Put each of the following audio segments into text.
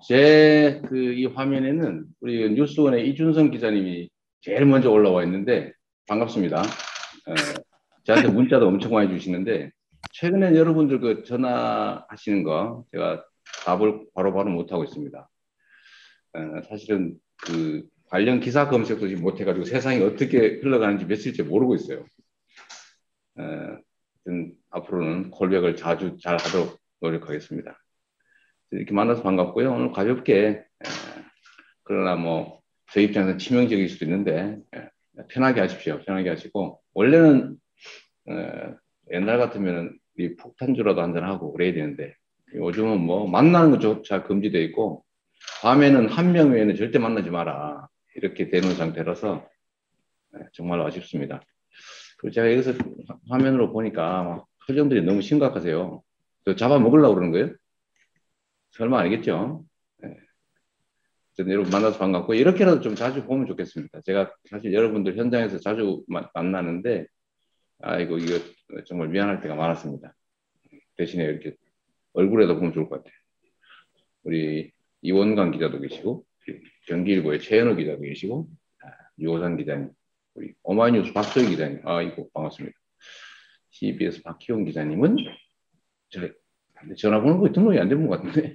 제 이 화면에는 우리 뉴스원의 이준성 기자님이 제일 먼저 올라와 있는데 반갑습니다. 저한테 문자도 엄청 많이 주시는데 최근에 여러분들 그 전화하시는 거 제가 답을 바로바로 못하고 있습니다. 사실은 그 관련 기사 검색도 지금 못해가지고 세상이 어떻게 흘러가는지 며칠째 모르고 있어요. 앞으로는 콜백을 자주 잘 하도록 노력하겠습니다. 이렇게 만나서 반갑고요. 오늘 가볍게 그러나 뭐 제 입장에서 치명적일 수도 있는데 편하게 하십시오. 편하게 하시고 원래는 옛날 같으면 이 폭탄주라도 한잔하고 그래야 되는데 요즘은 뭐 만나는 것조차 금지되어 있고 밤에는 한 명 외에는 절대 만나지 마라 이렇게 되는 상태라서 정말 아쉽습니다. 그리고 제가 여기서 화면으로 보니까 막 표정들이 너무 심각하세요. 잡아먹으려고 그러는 거예요? 설마 아니겠죠? 여러분 만나서 반갑고 이렇게라도 좀 자주 보면 좋겠습니다. 제가 사실 여러분들 현장에서 자주 만나는데 아이고 이거 정말 미안할 때가 많았습니다. 대신에 이렇게 얼굴에도 보면 좋을 것 같아요. 우리 이원강 기자도 계시고 경기일보의 최현우 기자도 계시고 유호산 기자님, 우리 오마이뉴스 박소희 기자님, 아이고 반갑습니다. CBS 박희용 기자님은 전화번호가 등록이 안 된 것 같은데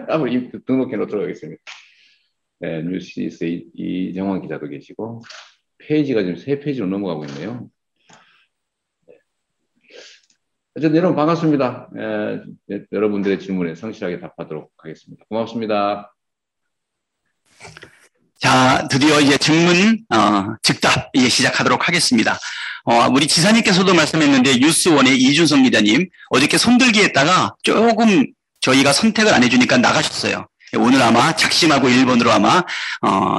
한번 등록해 놓도록 하겠습니다. 네, 뉴시스 이정환 기자도 계시고 페이지가 지금 3페이지로 넘어가고 있네요. 어쨌든 여러분 반갑습니다. 여러분들의 질문에 성실하게 답하도록 하겠습니다. 고맙습니다. 자, 드디어 이제 질문 즉답 이제 시작하도록 하겠습니다. 우리 지사님께서도 말씀했는데 뉴스원의 이준성 기자님 어저께 손들기 했다가 조금 저희가 선택을 안 해주니까 나가셨어요. 오늘 아마 작심하고 1번으로 아마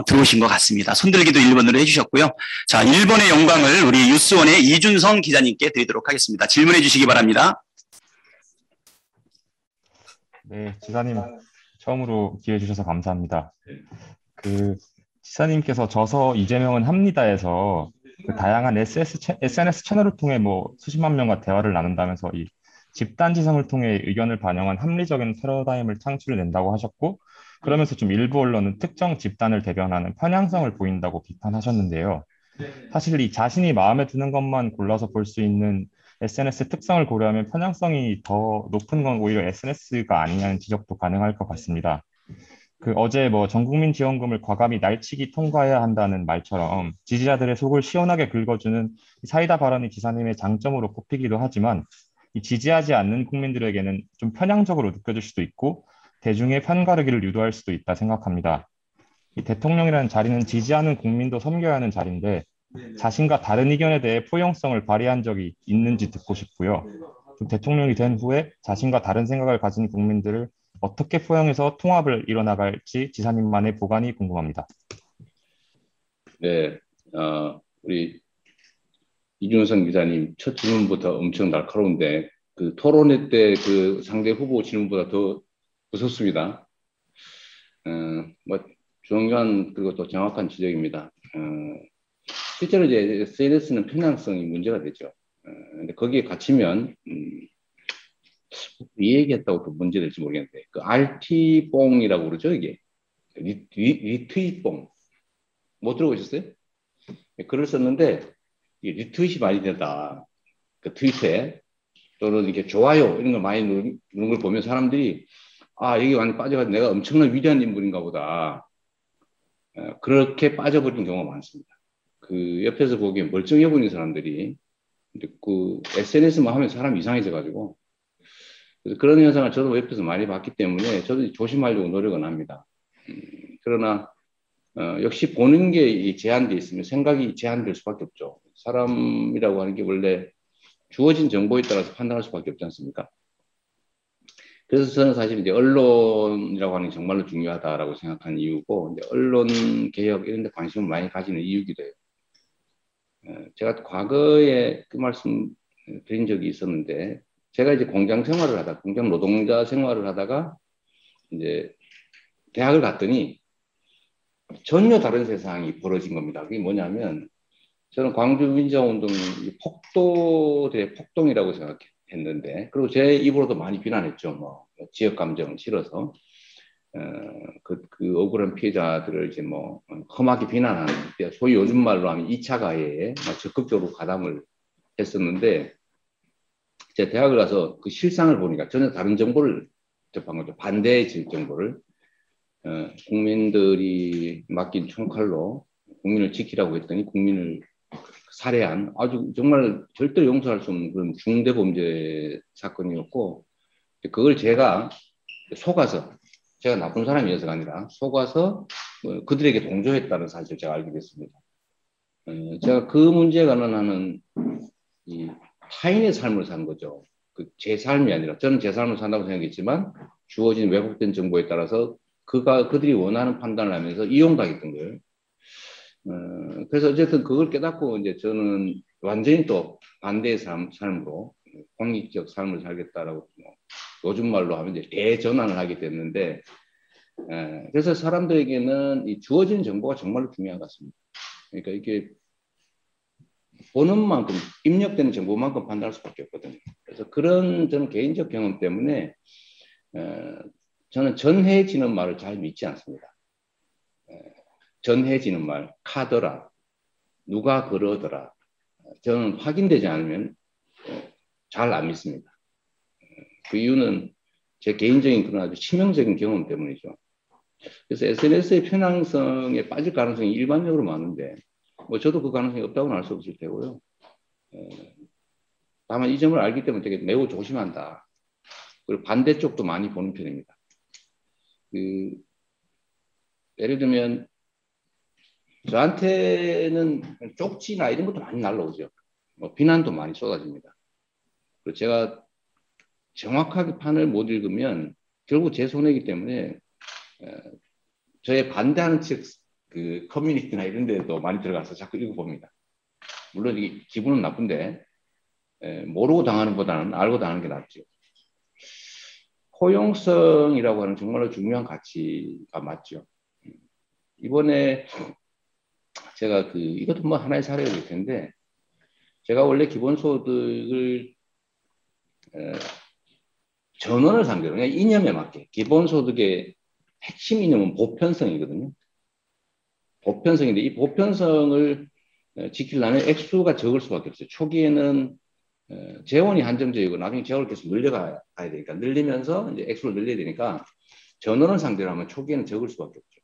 들어오신 것 같습니다. 손들기도 1번으로 해주셨고요. 자, 1번의 영광을 우리 뉴스원의 이준성 기자님께 드리도록 하겠습니다. 질문해 주시기 바랍니다. 네, 지사님 처음으로 기회 주셔서 감사합니다. 지사님께서 저서 이재명은 합니다에서 다양한 SNS 채널을 통해 뭐 수십만 명과 대화를 나눈다면서 이 집단지성을 통해 의견을 반영한 합리적인 패러다임을 창출해낸다고 하셨고, 그러면서 좀 일부 언론은 특정 집단을 대변하는 편향성을 보인다고 비판하셨는데요. 사실 이 자신이 마음에 드는 것만 골라서 볼 수 있는 SNS 특성을 고려하면 편향성이 더 높은 건 오히려 SNS가 아니냐는 지적도 가능할 것 같습니다. 어제 뭐 전국민 지원금을 과감히 날치기 통과해야 한다는 말처럼 지지자들의 속을 시원하게 긁어주는 사이다 발언이 지사님의 장점으로 꼽히기도 하지만 이 지지하지 않는 국민들에게는 좀 편향적으로 느껴질 수도 있고 대중의 편가르기를 유도할 수도 있다 생각합니다. 이 대통령이라는 자리는 지지하는 국민도 섬겨야 하는 자리인데 자신과 다른 의견에 대해 포용성을 발휘한 적이 있는지 듣고 싶고요. 대통령이 된 후에 자신과 다른 생각을 가진 국민들을 어떻게 포용해서 통합을 이뤄나갈지 지사님만의 보관이 궁금합니다. 네, 우리 이준성 기자님 첫 질문부터 엄청 날카로운데 그 토론회 때 그 상대 후보 질문보다 더 무섭습니다. 뭐 중요한 그리고 또 정확한 지적입니다. 실제로 이제 SNS는 편향성이 문제가 되죠. 근데 거기에 갇히면 이 얘기했다고 또 문제 될지 모르겠는데 그 RT뽕이라고 그러죠 이게 리트윗뽕 못 들어보셨어요? 글을 썼는데 리트윗이 많이 된다. 그 트윗에 또는 이렇게 좋아요 이런 걸 많이 누른 걸 보면 사람들이 여기 많이 빠져가지고 내가 엄청난 위대한 인물인가 보다. 그렇게 빠져버린 경우가 많습니다. 그 옆에서 보기엔 멀쩡해 보이는 사람들이 그 SNS만 하면 사람이 이상해져가지고 그래서 그런 현상을 저도 옆에서 많이 봤기 때문에 저도 조심하려고 노력은 합니다. 그러나 역시 보는 게 제한되어 있으면 생각이 제한될 수밖에 없죠. 사람이라고 하는 게 원래 주어진 정보에 따라서 판단할 수밖에 없지 않습니까? 그래서 저는 사실 이제 언론이라고 하는 게 정말로 중요하다라고 생각하는 이유고 이제 언론 개혁 이런 데 관심을 많이 가지는 이유기도 해요. 제가 과거에 그 말씀 드린 적이 있었는데 제가 이제 공장 노동자 생활을 하다가 이제 대학을 갔더니 전혀 다른 세상이 벌어진 겁니다. 그게 뭐냐면 저는 광주 민주화운동이 폭도의 폭동이라고 생각했는데 그리고 제 입으로도 많이 비난했죠. 뭐 지역 감정을 실어서. 그 억울한 피해자들을 이제 뭐 험하게 비난하는, 소위 요즘 말로 하면 2차 가해에 적극적으로 가담을 했었는데, 제가 대학을 가서 그 실상을 보니까 전혀 다른 정보를 접한 거죠. 반대의 정보를. 국민들이 맡긴 총칼로 국민을 지키라고 했더니 국민을 살해한 아주 정말 절대 용서할 수 없는 그런 중대 범죄 사건이었고, 그걸 제가 속아서, 제가 나쁜 사람이어서가 아니라 속아서 그들에게 동조했다는 사실을 제가 알게 됐습니다. 제가 그 문제에 관한 이 타인의 삶을 산 거죠. 제 삶이 아니라, 저는 제 삶을 산다고 생각했지만 주어진 왜곡된 정보에 따라서 그들이 원하는 판단을 하면서 이용당했던 거예요. 그래서 어쨌든 그걸 깨닫고 이제 저는 완전히 또 반대의 삶으로 공익적 삶을 살겠다라고, 요즘 말로 하면 이제 대전환을 하게 됐는데, 그래서 사람들에게는 이 주어진 정보가 정말로 중요한 것 같습니다. 그러니까 이게 보는 만큼, 입력되는 정보만큼 판단할 수밖에 없거든요. 그래서 그런 저는 개인적 경험 때문에 저는 전해지는 말을 잘 믿지 않습니다. 전해지는 말, 카더라, 누가 그러더라, 저는 확인되지 않으면 잘 안 믿습니다. 그 이유는 제 개인적인 그런 아주 치명적인 경험 때문이죠. 그래서 SNS의 편향성에 빠질 가능성이 일반적으로 많은데, 뭐 저도 그 가능성이 없다고는 알 수 없을 테고요. 다만 이 점을 알기 때문에 되게 매우 조심한다. 그리고 반대쪽도 많이 보는 편입니다. 예를 들면 저한테는 쪽지나 이런 것도 많이 날라오죠. 비난도 많이 쏟아집니다. 그리고 제가 정확하게 판을 못 읽으면 결국 제 손해이기 때문에 저의 반대하는 측 그 커뮤니티나 이런 데도 많이 들어가서 자꾸 읽어봅니다. 물론 이 기분은 나쁜데 모르고 당하는 것보다는 알고 당하는 게 낫죠. 포용성이라고 하는 정말로 중요한 가치가 맞죠. 이번에 제가 이것도 뭐 하나의 사례가 될 텐데, 제가 원래 기본소득을 전원을 상대로, 그냥 이념에 맞게, 기본소득의 핵심 이념은 보편성이거든요. 보편성인데 이 보편성을 지키려면 액수가 적을 수밖에 없어요. 초기에는 재원이 한정적이고 나중에 재원을 계속 늘려가야 되니까, 늘리면서 이제 액수를 늘려야 되니까 전원을 상대로 하면 초기에는 적을 수밖에 없죠.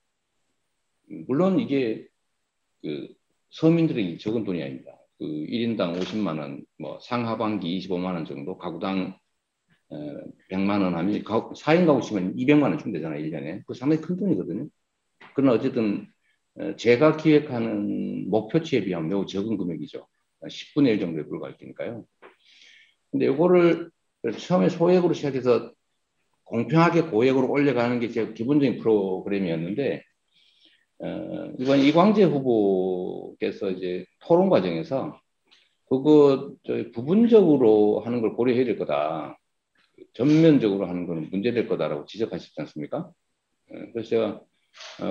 물론 이게 서민들에게 적은 돈이 아닙니다. 1인당 50만 원, 뭐 상하반기 25만 원 정도, 가구당 100만 원 하면 4인 가구 치면 200만 원 주면 되잖아요, 1년에. 그 상당히 큰 돈이거든요. 그러나 어쨌든 제가 기획하는 목표치에 비하면 매우 적은 금액이죠. 10분의 1 정도에 불과할 테니까요. 근데 이거를 처음에 소액으로 시작해서 공평하게 고액으로 올려가는 게 제 기본적인 프로그램이었는데, 이번 이광재 후보께서 이제 토론 과정에서 그거 부분적으로 하는 걸 고려해야 될 거다, 전면적으로 하는 거는 문제될 거다라고 지적하셨지 않습니까? 그래서 제가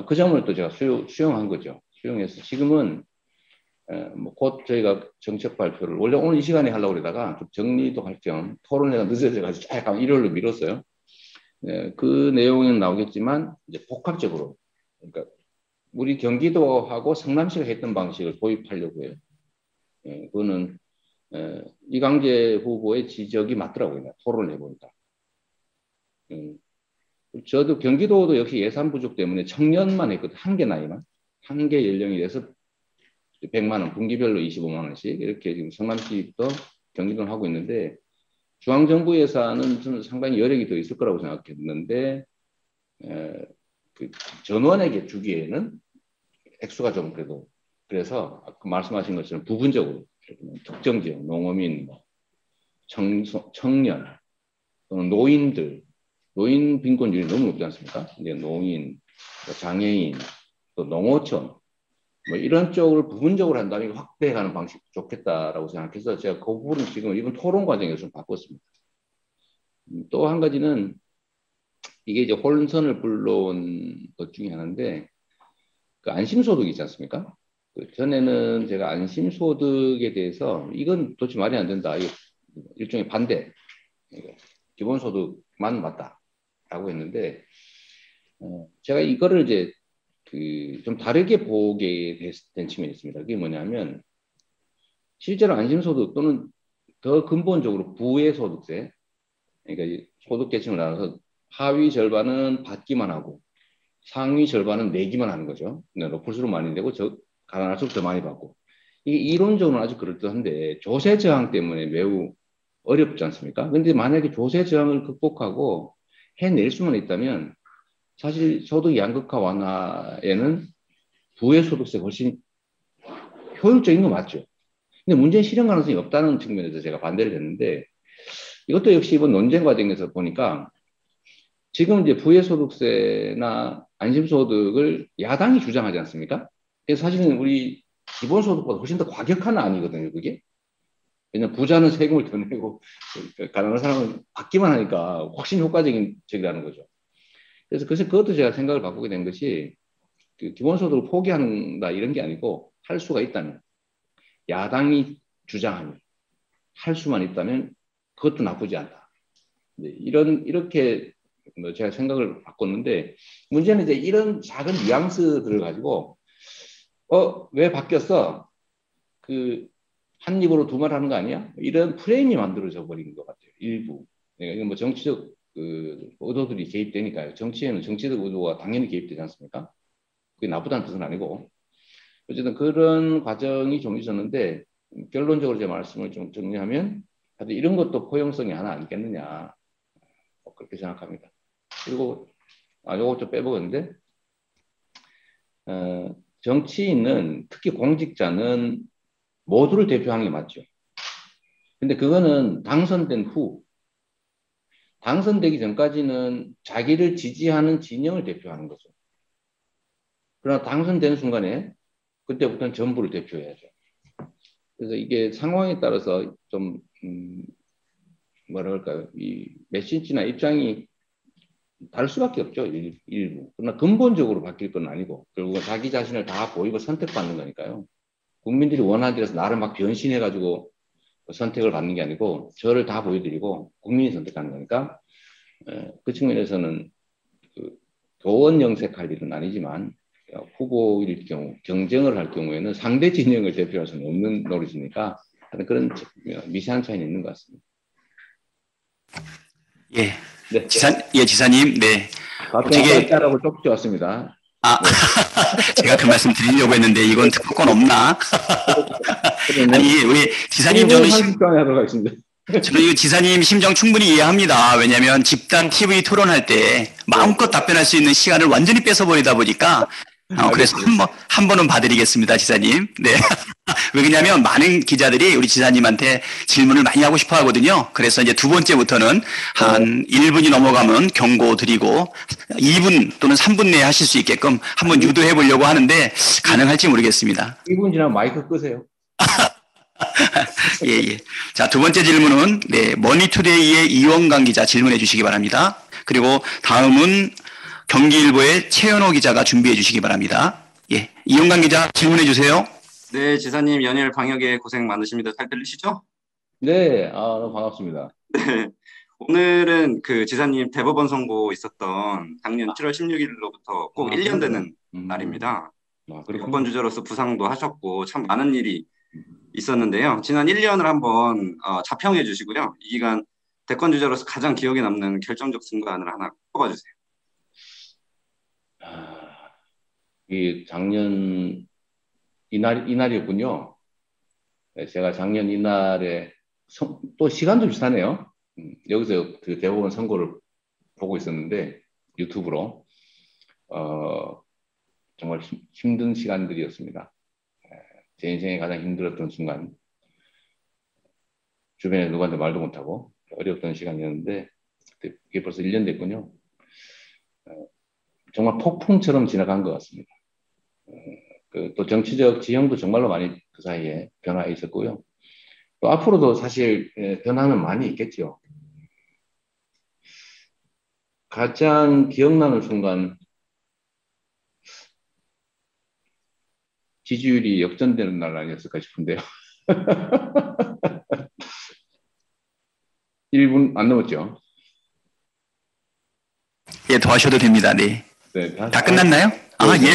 그 점을 또 제가 수용한 거죠. 수용해서 지금은 뭐 곧 저희가 정책 발표를 원래 오늘 이 시간에 하려고 그러다가 좀 정리도 할 겸 토론회가 늦어져가지고 약간 일요일로 미뤘어요. 그 내용은 나오겠지만 이제 복합적으로, 그러니까 우리 경기도하고 성남시가 했던 방식을 도입하려고 해요. 그거는 이광재 후보의 지적이 맞더라고요. 토론을 해보니까. 저도 경기도도 역시 예산 부족 때문에 청년만 했거든요. 한 개 나이만. 한 개 연령이 돼서 100만 원, 분기별로 25만 원씩 이렇게 지금 성남시부터 경기도를 하고 있는데, 중앙정부 예산은 저는 상당히 여력이 더 있을 거라고 생각했는데, 그 전원에게 주기에는 액수가 좀 그래도, 그래서 아까 말씀하신 것처럼 부분적으로 특정 지역, 농어민, 청년 또는 노인들, 노인 빈곤율이 너무 높지 않습니까? 이제 노인, 장애인, 또 농어촌, 뭐 이런 쪽을 부분적으로 한다면 확대해가는 방식이 좋겠다라고 생각해서 제가 그 부분을 지금 이번 토론 과정에서 좀 바꿨습니다. 또 한 가지는 이게 이제 혼선을 불러온 것 중에 하나인데, 그 안심소득 있지 않습니까? 전에는 제가 안심소득에 대해서 이건 도대체 말이 안 된다, 이게 일종의 반대, 기본소득만 맞다라고 했는데, 제가 이거를 이제 좀 다르게 보게 된 측면이 있습니다. 그게 뭐냐면 실제로 안심소득 또는 더 근본적으로 부의소득세, 그러니까 소득 계층을 나눠서 하위 절반은 받기만 하고 상위 절반은 내기만 하는 거죠. 높을수록 많이 내고 가난할수록 더 많이 받고. 이게 이론적으로는 아주 그럴듯한데 조세 저항 때문에 매우 어렵지 않습니까? 근데 만약에 조세 저항을 극복하고 해낼 수만 있다면 사실 소득 양극화 완화에는 부의소득세가 훨씬 효율적인 거 맞죠. 근데 문제는 실현 가능성이 없다는 측면에서 제가 반대를 했는데 이것도 역시 이번 논쟁 과정에서 보니까 지금 이제 부의소득세나 안심소득을 야당이 주장하지 않습니까? 그래서 사실은 우리 기본소득보다 훨씬 더 과격한 안이거든요, 그게. 왜냐면 부자는 세금을 더 내고 가난한 사람은 받기만 하니까 훨씬 효과적인 적이라는 거죠. 그래서 그것도 제가 생각을 바꾸게 된 것이 기본소득을 포기한다 이런 게 아니고 할 수가 있다면 야당이 주장하면 할 수만 있다면 그것도 나쁘지 않다. 이렇게 제가 생각을 바꿨는데 문제는 이제 이런 작은 뉘앙스들을 가지고 왜 바뀌었어? 한 입으로 두 말 하는 거 아니야? 이런 프레임이 만들어져 버린 것 같아요. 일부. 그러니까 이건 뭐 정치적 의도들이 개입되니까요. 정치에는 정치적 의도가 당연히 개입되지 않습니까? 그게 나쁘다는 뜻은 아니고. 어쨌든 그런 과정이 좀 있었는데 결론적으로 제 말씀을 좀 정리하면 하여튼 이런 것도 포용성이 하나 아니겠느냐. 그렇게 생각합니다. 그리고 요거 좀 빼먹었는데 정치인은 특히 공직자는 모두를 대표하는 게 맞죠. 근데 그거는 당선된 후 당선되기 전까지는 자기를 지지하는 진영을 대표하는 거죠. 그러나 당선되는 순간에 그때부터는 전부를 대표해야죠. 그래서 이게 상황에 따라서 좀 뭐라 그럴까요? 이 메시지나 입장이 다를 수밖에 없죠. 일부. 그러나 근본적으로 바뀔 건 아니고 결국은 자기 자신을 다 보이고 선택받는 거니까요. 국민들이 원하는 데서 나를 막 변신해가지고 선택을 받는 게 아니고 저를 다 보여드리고 국민이 선택하는 거니까 그 측면에서는 교원 영색할 일은 아니지만 후보일 경우 경쟁을 할 경우에는 상대 진영을 대표할 수는 없는 노릇이니까 그런 미세한 차이는 있는 것 같습니다. 예, 네. 지사님, 네. 어떻게 따라고 쪽지 왔습니다. 네. 제가 그 말씀 드리려고 했는데 이건 특허권 없나? 아니 우리 지사님 저는 이 지사님 심정 충분히 이해합니다. 왜냐하면 집단 TV 토론할 때 마음껏 답변할 수 있는 시간을 완전히 뺏어버리다 보니까 그래서 한 번은 봐드리겠습니다, 지사님. 네. 왜 그러냐면 많은 기자들이 우리 지사님한테 질문을 많이 하고 싶어 하거든요. 그래서 이제 두 번째부터는 한 1분이 넘어가면 경고 드리고 2분 또는 3분 내에 하실 수 있게끔 한번 유도해 보려고 하는데 가능할지 모르겠습니다. 2분 지나면 마이크 끄세요. 예. 자, 두 번째 질문은 네, 머니투데이의 이원강 기자 질문해 주시기 바랍니다. 그리고 다음은 경기일보의 최현호 기자가 준비해 주시기 바랍니다. 예, 이원강 기자 질문해 주세요. 네, 지사님 연일 방역에 고생 많으십니다. 잘 들리시죠? 네, 너무 반갑습니다. 네, 오늘은 그 지사님 대법원 선고 있었던 작년 7월 16일로부터 꼭 1년 되는 날입니다. 대법원 주저로서 부상도 하셨고 참 많은 일이 있었는데요. 지난 1년을 한번 자평해 주시고요. 이 기간 대권 주자로서 가장 기억에 남는 결정적 순간을 하나 꼽아주세요. 이 작년 이날이었군요. 제가 작년 이날에 또 시간도 비슷하네요. 여기서 그 대법원 선고를 보고 있었는데 유튜브로 정말 힘든 시간들이었습니다. 제 인생에 가장 힘들었던 순간, 주변에 누구한테 말도 못하고 어려웠던 시간이었는데 그게 벌써 1년 됐군요. 정말 폭풍처럼 지나간 것 같습니다. 또 정치적 지형도 정말로 많이 그 사이에 변화해 있었고요. 또 앞으로도 사실 변화는 많이 있겠죠. 가장 기억나는 순간, 지지율이 역전되는 날 아니었을까 싶은데요. 1분 안 넘었죠? 예, 더 하셔도 됩니다. 네. 네, 다 끝났나요? 아, 예.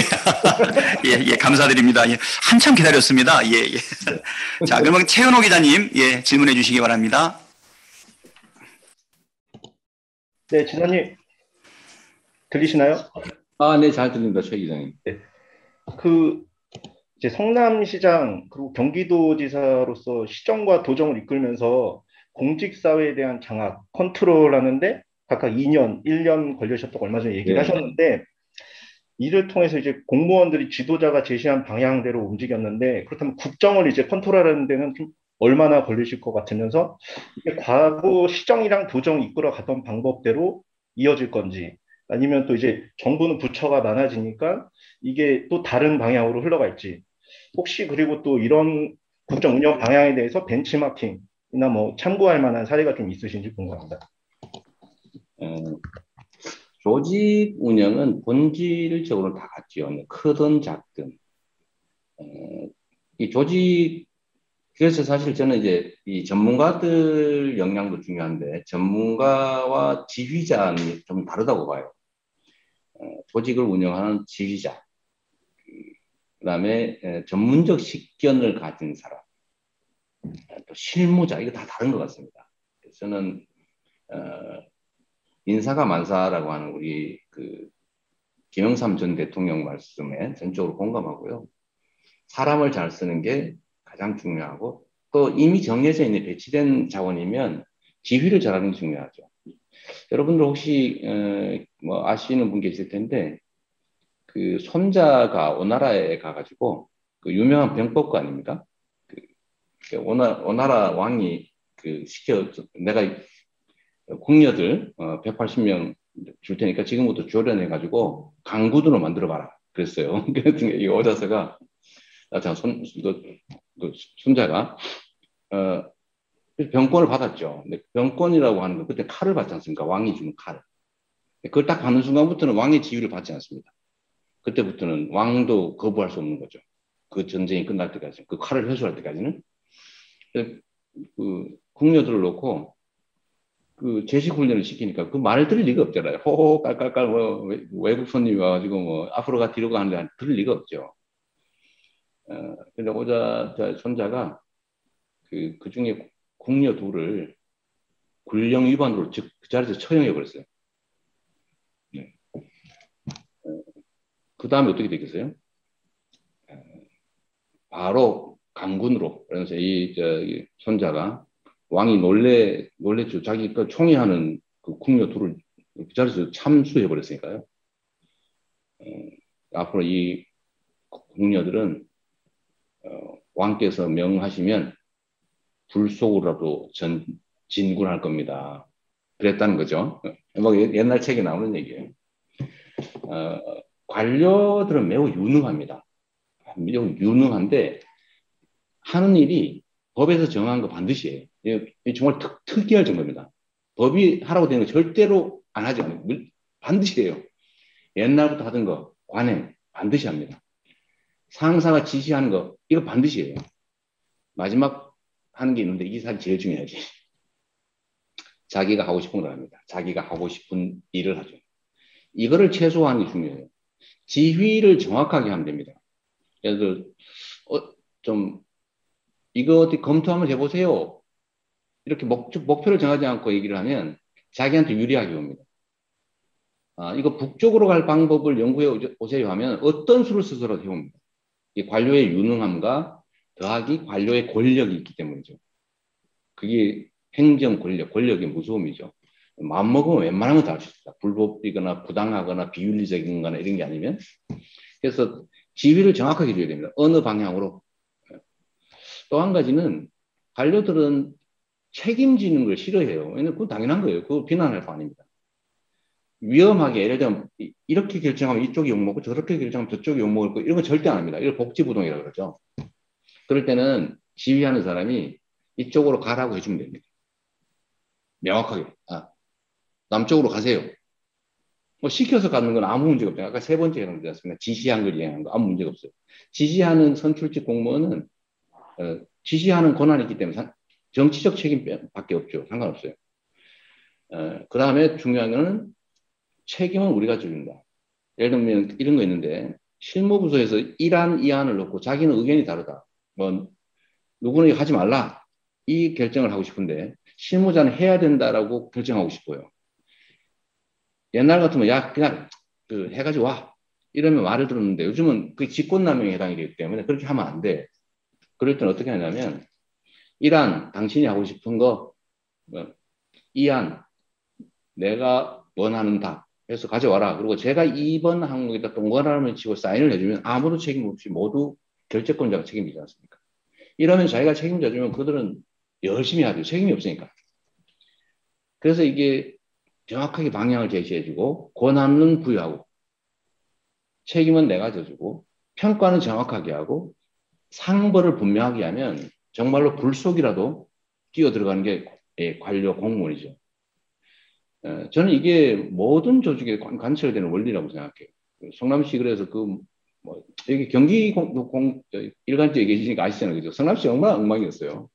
예, 예, 감사드립니다. 예, 한참 기다렸습니다. 예, 예. 네. 자, 그러면 최은호 기자님, 예, 질문해 주시기 바랍니다. 네, 지사님 들리시나요? 아, 네, 잘 들립니다, 최 기자님. 네. 이제 성남시장 그리고 경기도지사로서 시정과 도정을 이끌면서 공직사회에 대한 장악, 컨트롤하는데 각각 2년, 1년 걸리셨다고 얼마 전에 얘기를 네. 하셨는데 이를 통해서 이제 공무원들이 지도자가 제시한 방향대로 움직였는데 그렇다면 국정을 이제 컨트롤하는 데는 좀 얼마나 걸리실 것 같으면서 이게 과거 시정이랑 도정 이끌어 갔던 방법대로 이어질 건지 아니면 또 이제 정부는 부처가 많아지니까 이게 또 다른 방향으로 흘러갈지 혹시 그리고 또 이런 국정 운영 방향에 대해서 벤치마킹이나 뭐 참고할 만한 사례가 좀 있으신지 궁금합니다. 조직 운영은 본질적으로 다 같죠. 크든 작든. 이 조직, 그래서 사실 저는 이제 이 전문가들 역량도 중요한데, 전문가와 지휘자는 좀 다르다고 봐요. 조직을 운영하는 지휘자, 그 다음에 전문적 식견을 가진 사람, 또 실무자, 이거 다 다른 것 같습니다. 저는, 인사가 만사라고 하는 우리 그 김영삼 전 대통령 말씀에 전적으로 공감하고요. 사람을 잘 쓰는 게 가장 중요하고 또 이미 정해져 있는 배치된 자원이면 지휘를 잘하는 게 중요하죠. 여러분들 혹시 뭐 아시는 분 계실 텐데 그 손자가 오나라에 가가지고 그 유명한 병법관입니다. 그 오나라 왕이 그 시켜 내가 궁녀들 180명 줄 테니까 지금부터 조련해가지고 강구들로 만들어봐라. 그랬어요. 그래서 이 오자서가 손자가 병권을 받았죠. 근데 병권이라고 하는 건 그때 칼을 받지 않습니까? 왕이 주는 칼. 그걸 딱 받는 순간부터는 왕의 지위를 받지 않습니다. 그때부터는 왕도 거부할 수 없는 거죠. 그 전쟁이 끝날 때까지, 그 칼을 회수할 때까지는. 그 궁녀들을 놓고 그 제식 훈련을 시키니까 그 말을 들을 리가 없잖아요. 호호 깔깔깔 뭐 외국 손님이 와가지고 뭐 앞으로 가 뒤로 가 하는데 들을 리가 없죠. 근데 오자 손자가 그 중에 궁녀 둘을 군령 위반으로 즉 그 자리에서 처형해 버렸어요. 네. 그 다음에 어떻게 되겠어요? 바로 강군으로. 그래서 이 손자가 왕이 놀랬죠. 자기 그 총애하는 그 궁녀 둘을 그 자리에서 참수해 버렸으니까요. 앞으로 이 궁녀들은 왕께서 명하시면 불속으로라도 진군할 겁니다. 그랬다는 거죠. 뭐 옛날 책에 나오는 얘기예요. 관료들은 매우 유능합니다. 매우 유능한데 하는 일이 법에서 정한 거 반드시 해요. 정말 특이할 정도입니다. 법이 하라고 되는 거 절대로 안 하지 않아요. 반드시 해요. 옛날부터 하던 거 관행 반드시 합니다. 상사가 지시하는 거 이거 반드시 해요. 마지막 하는 게 있는데 이게 사실 제일 중요하지. 자기가 하고 싶은 걸 합니다. 자기가 하고 싶은 일을 하죠. 이거를 최소화하는 게 중요해요. 지휘를 정확하게 하면 됩니다. 예를 들어 좀 이거 어떻게 검토 한번 해보세요. 이렇게 목표를 정하지 않고 얘기를 하면 자기한테 유리하게 옵니다. 이거 북쪽으로 갈 방법을 연구해 오세요 하면 어떤 수를 스스로 해옵니다. 이 관료의 유능함과 더하기 관료의 권력이 있기 때문이죠. 그게 행정 권력의 무서움이죠. 마음먹으면 웬만한 건 다 할 수 있다. 불법이거나 부당하거나 비윤리적인 거나 이런 게 아니면. 그래서 지휘를 정확하게 줘야 됩니다. 어느 방향으로. 또 한 가지는 관료들은 책임지는 걸 싫어해요. 왜냐면 그건 당연한 거예요. 그거 비난할 거 아닙니다. 위험하게 예를 들면 이렇게 결정하면 이쪽이 욕먹고 저렇게 결정하면 저쪽이 욕먹을 거 이런 건 절대 안 합니다. 이걸 복지부동이라고 그러죠. 그럴 때는 지휘하는 사람이 이쪽으로 가라고 해주면 됩니다. 명확하게. 남쪽으로 가세요. 뭐 시켜서 가는 건 아무 문제가 없잖아요. 아까 세 번째 해당되지 않습니까? 지시한 걸 이행하는 거 아무 문제가 없어요. 지시하는 선출직 공무원은 지시하는 권한이 있기 때문에 정치적 책임밖에 없죠. 상관없어요. 그 다음에 중요한 거는 책임은 우리가 줍니다. 예를 들면 이런 거 있는데 실무부서에서 1안, 2안을 놓고 자기는 의견이 다르다. 뭐 누구는 이거 하지 말라. 이 결정을 하고 싶은데 실무자는 해야 된다라고 결정하고 싶어요. 옛날 같으면 야 그냥 그 해가지고 와 이러면 말을 들었는데 요즘은 그 직권남용에 해당이 되기 때문에 그렇게 하면 안 돼. 그럴 때는 어떻게 하냐면 1안 당신이 하고 싶은 거 2안 내가 원하는 답 해서 가져와라. 그리고 제가 2번 항목에다 동그라미를 치고 사인을 해주면 아무도 책임 없이 모두 결재권자가 책임지지 않습니까? 이러면 자기가 책임져 주면 그들은 열심히 하죠. 책임이 없으니까. 그래서 이게 정확하게 방향을 제시해주고 권한은 부여하고 책임은 내가 져주고 평가는 정확하게 하고 상벌을 분명하게 하면 정말로 불 속이라도 뛰어 들어가는 게 관료 공무원이죠. 저는 이게 모든 조직에 관철되는 원리라고 생각해요. 성남시 그래서 뭐 여기 경기 일간지 얘기해주시니까 아시잖아요. 그죠? 성남시 얼마나 엉망이었어요.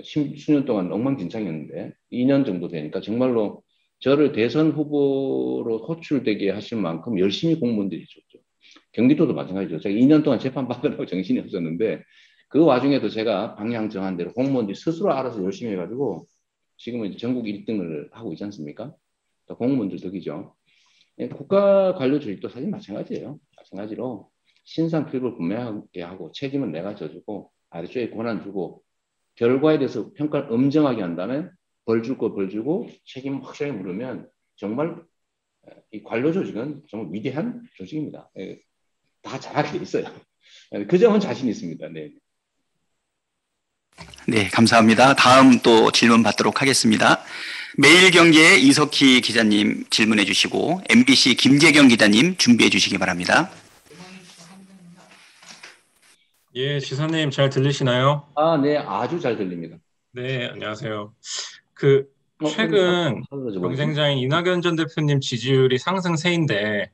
수년 동안 엉망진창이었는데 2년 정도 되니까 정말로 저를 대선 후보로 호출되게 하실 만큼 열심히 공무원들이 줬죠. 경기도도 마찬가지죠. 제가 2년 동안 재판 받으려고 정신이 없었는데 그 와중에도 제가 방향 정한 대로 공무원들이 스스로 알아서 열심히 해가지고 지금은 이제 전국 1등을 하고 있지 않습니까? 공무원들 덕이죠. 국가 관료 조직도 사실 마찬가지예요. 마찬가지로 신상 필요를 분명하게 하고 책임은 내가 져주고 아래쪽에 권한 주고 결과에 대해서 평가를 엄정하게 한 다음에 벌 줄 거 벌 주고 책임 확실하게 물으면 정말 이 관료 조직은 정말 위대한 조직입니다. 다 잘하게 돼 있어요. 그 점은 자신 있습니다. 네. 네, 감사합니다. 다음 또 질문 받도록 하겠습니다. 매일경제의 이석희 기자님 질문해 주시고 MBC 김재경 기자님 준비해 주시기 바랍니다. 예, 지사님 잘 들리시나요? 네, 아주 잘 들립니다. 네, 안녕하세요. 최근 경쟁자인 이낙연 전 대표님 지지율이 상승세인데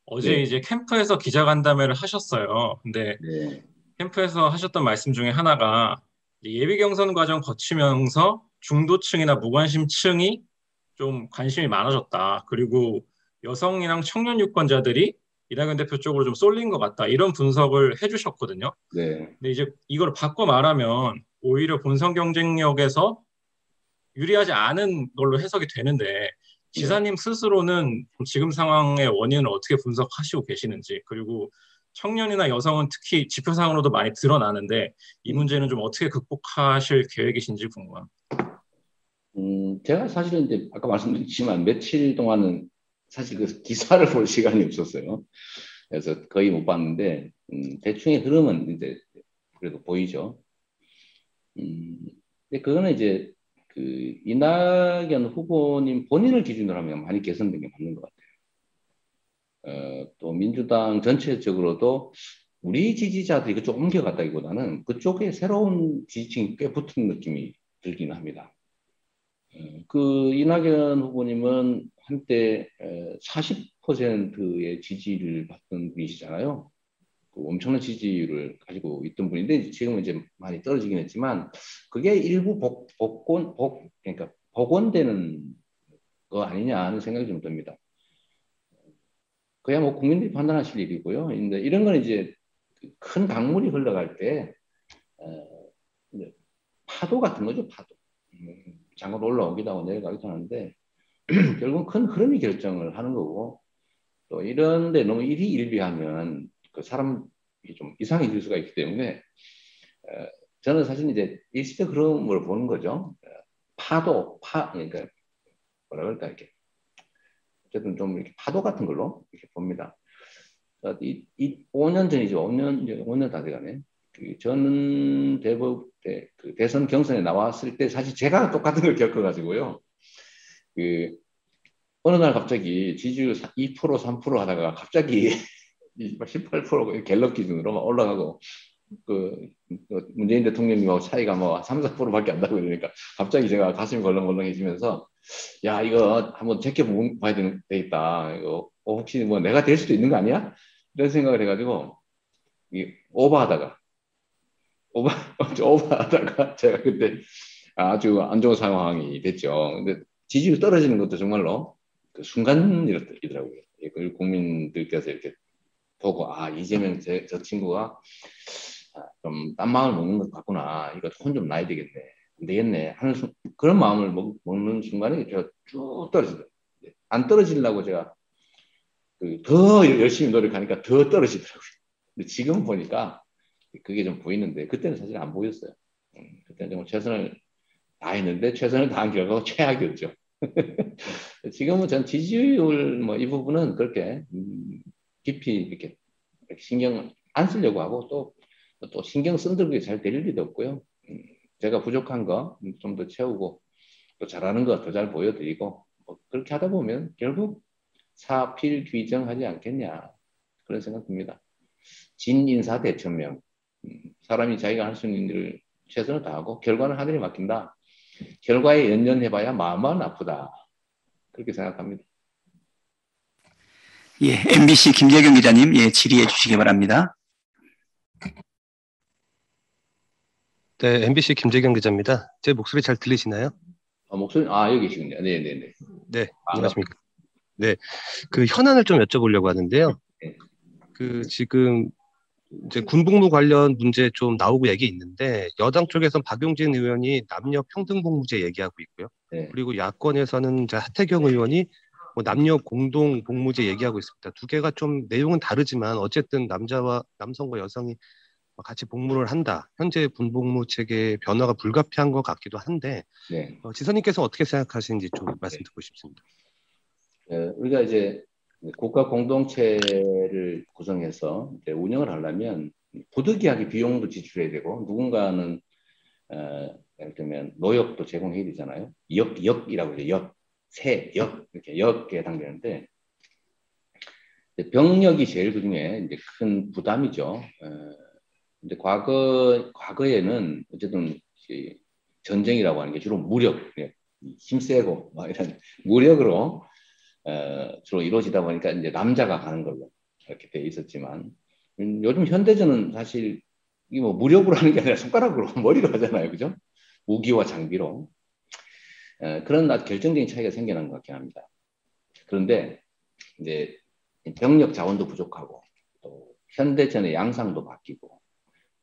어제 네. 이제 캠프에서 기자간담회를 하셨어요. 근데 네. 캠프에서 하셨던 말씀 중에 하나가 예비 경선 과정 거치면서 중도층이나 무관심층이 좀 관심이 많아졌다. 그리고 여성이랑 청년 유권자들이 이낙연 대표 쪽으로 좀 쏠린 것 같다. 이런 분석을 해주셨거든요. 네. 근데 이제 이걸 바꿔 말하면 오히려 본선 경쟁력에서 유리하지 않은 걸로 해석이 되는데 지사님 스스로는 지금 상황의 원인을 어떻게 분석하시고 계시는지, 그리고 청년이나 여성은 특히 지표상으로도 많이 드러나는데 이 문제는 좀 어떻게 극복하실 계획이신지 궁금합니다. 제가 사실은 이제 아까 말씀드렸지만 며칠 동안은 사실 그 기사를 볼 시간이 없었어요. 그래서 거의 못 봤는데 대충의 흐름은 이제 그래도 보이죠. 근데 그거는 이제 그 이낙연 후보님 본인을 기준으로 하면 많이 개선된 게 맞는 것 같아요. 또 민주당 전체적으로도 우리 지지자들이 그쪽 옮겨갔다기보다는 그쪽에 새로운 지지층이 꽤 붙은 느낌이 들긴 합니다. 그 이낙연 후보님은 한때 40%의 지지를 받던 분이시잖아요. 그 엄청난 지지율을 가지고 있던 분인데 지금은 이제 많이 떨어지긴 했지만 그게 일부 그러니까 복원되는 거 아니냐 하는 생각이 좀 듭니다. 그야 뭐 국민들이 판단하실 일이고요. 근데 이런 건 이제 큰 강물이 흘러갈 때 파도 같은 거죠, 파도. 장관 올라오기도 하고 내려가기도 하는데 결국은 큰 흐름이 결정을 하는 거고 또 이런데 너무 일희일비하면 그 사람이 좀 이상해질 수가 있기 때문에 저는 사실 이제 일시적 흐름으로 보는 거죠. 그러니까 뭐라 그럴까 이렇게 어쨌든 좀 이렇게 파도 같은 걸로 이렇게 봅니다. 이 5년 전이죠. 5년 다 돼가네. 저는 그 대선 경선에 나왔을 때 사실 제가 똑같은 걸 겪어가지고요. 어느 날 갑자기 지지율 2% 3% 하다가 갑자기 18% 갤럽 기준으로 막 올라가고 문재인 대통령님하고 차이가 뭐 3, 4%밖에 안 나고 이러니까 갑자기 제가 가슴이 벌렁벌렁해지면서 야 이거 한번 제껴봐야 되겠다. 이거 혹시 뭐 내가 될 수도 있는 거 아니야? 이런 생각을 해가지고 오버하다가 제가 그때 아주 안 좋은 상황이 됐죠. 근데 지지율 떨어지는 것도 정말로 그 순간이더라고요. 이걸 국민들께서 이렇게 보고 이재명 저 친구가 좀 딴 마음을 먹는 것 같구나. 이거 혼 좀 나야 되겠네. 안 되겠네 하는 그런 마음을 먹는 순간에 제가 쭉 떨어지더라고요. 안 떨어지려고 제가 더 열심히 노력하니까 더 떨어지더라고요. 근데 지금 보니까 그게 좀 보이는데 그때는 사실 안 보였어요. 그때는 정말 최선을 다했는데 최선을 다한 결과가 최악이었죠. 지금은 전 지지율 뭐 이 부분은 그렇게 깊이 이렇게 신경 안 쓰려고 하고 또 신경 쓴다고 잘 될 리도 없고요. 제가 부족한 거 좀 더 채우고 또 잘하는 거 더 잘 보여드리고 뭐 그렇게 하다 보면 결국 사필귀정하지 않겠냐 그런 생각 듭니다. 진인사 대천명. 사람이 자기가 할 수 있는 일을 최선을 다하고 결과는 하늘에 맡긴다. 결과에 연연해봐야 마음은 아프다. 그렇게 생각합니다. 예, MBC 김재경 기자님, 예, 질의해 주시기 바랍니다. 네, MBC 김재경 기자입니다. 제 목소리 잘 들리시나요? 목소리, 여기 계시군요. 네네네. 네, 안녕하십니까. 네, 그 현안을 좀 여쭤보려고 하는데요. 네. 지금 이제 군복무 관련 문제 좀 나오고 얘기 있는데 여당 쪽에서는 박용진 의원이 남녀 평등복무제 얘기하고 있고요. 네. 그리고 야권에서는 이제 하태경 의원이 뭐 남녀 공동 복무제 얘기하고 있습니다. 두 개가 좀 내용은 다르지만 어쨌든 남성과 여성이 같이 복무를 한다. 현재 군복무 체계 변화가 불가피한 것 같기도 한데 네. 지사님께서 어떻게 생각하시는지 좀 말씀 듣고 싶습니다. 우리가 이제 국가 공동체를 구성해서 이제 운영을 하려면 부득이하게 비용도 지출해야 되고 누군가는 예를 들면 노역도 제공해야 되잖아요. 역이라고 해요. 역 이렇게 역에 해당되는데 병력이 제일 그중에 이제 큰 부담이죠. 근데 과거에는 어쨌든 전쟁이라고 하는 게 주로 무력, 힘세고 막 이런 무력으로 주로 이루어지다 보니까 이제 남자가 가는 걸로 이렇게 돼 있었지만 요즘 현대전은 사실 이게 뭐 무력으로 하는 게 아니라 손가락으로 머리로 하잖아요, 그죠? 무기와 장비로 그런 아주 결정적인 차이가 생겨난 것 같긴 합니다. 그런데 이제 병력 자원도 부족하고 또 현대전의 양상도 바뀌고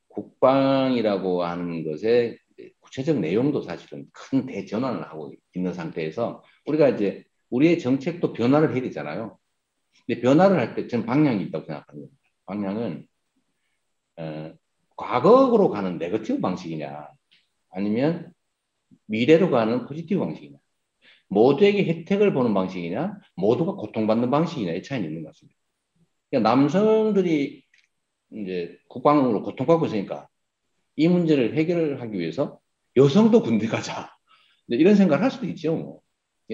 국방이라고 하는 것의 구체적 내용도 사실은 큰 대전환을 하고 있는 상태에서 우리가 이제 우리의 정책도 변화를 해야 되잖아요. 근데 변화를 할 때 저는 방향이 있다고 생각합니다. 방향은 과거로 가는 네거티브 방식이냐 아니면 미래로 가는 포지티브 방식이냐 모두에게 혜택을 보는 방식이냐 모두가 고통받는 방식이냐의 차이는 있는 것 같습니다. 그러니까 남성들이 이제 국방으로 고통받고 있으니까 이 문제를 해결하기 위해서 여성도 군대 가자 이런 생각을 할 수도 있죠. 뭐.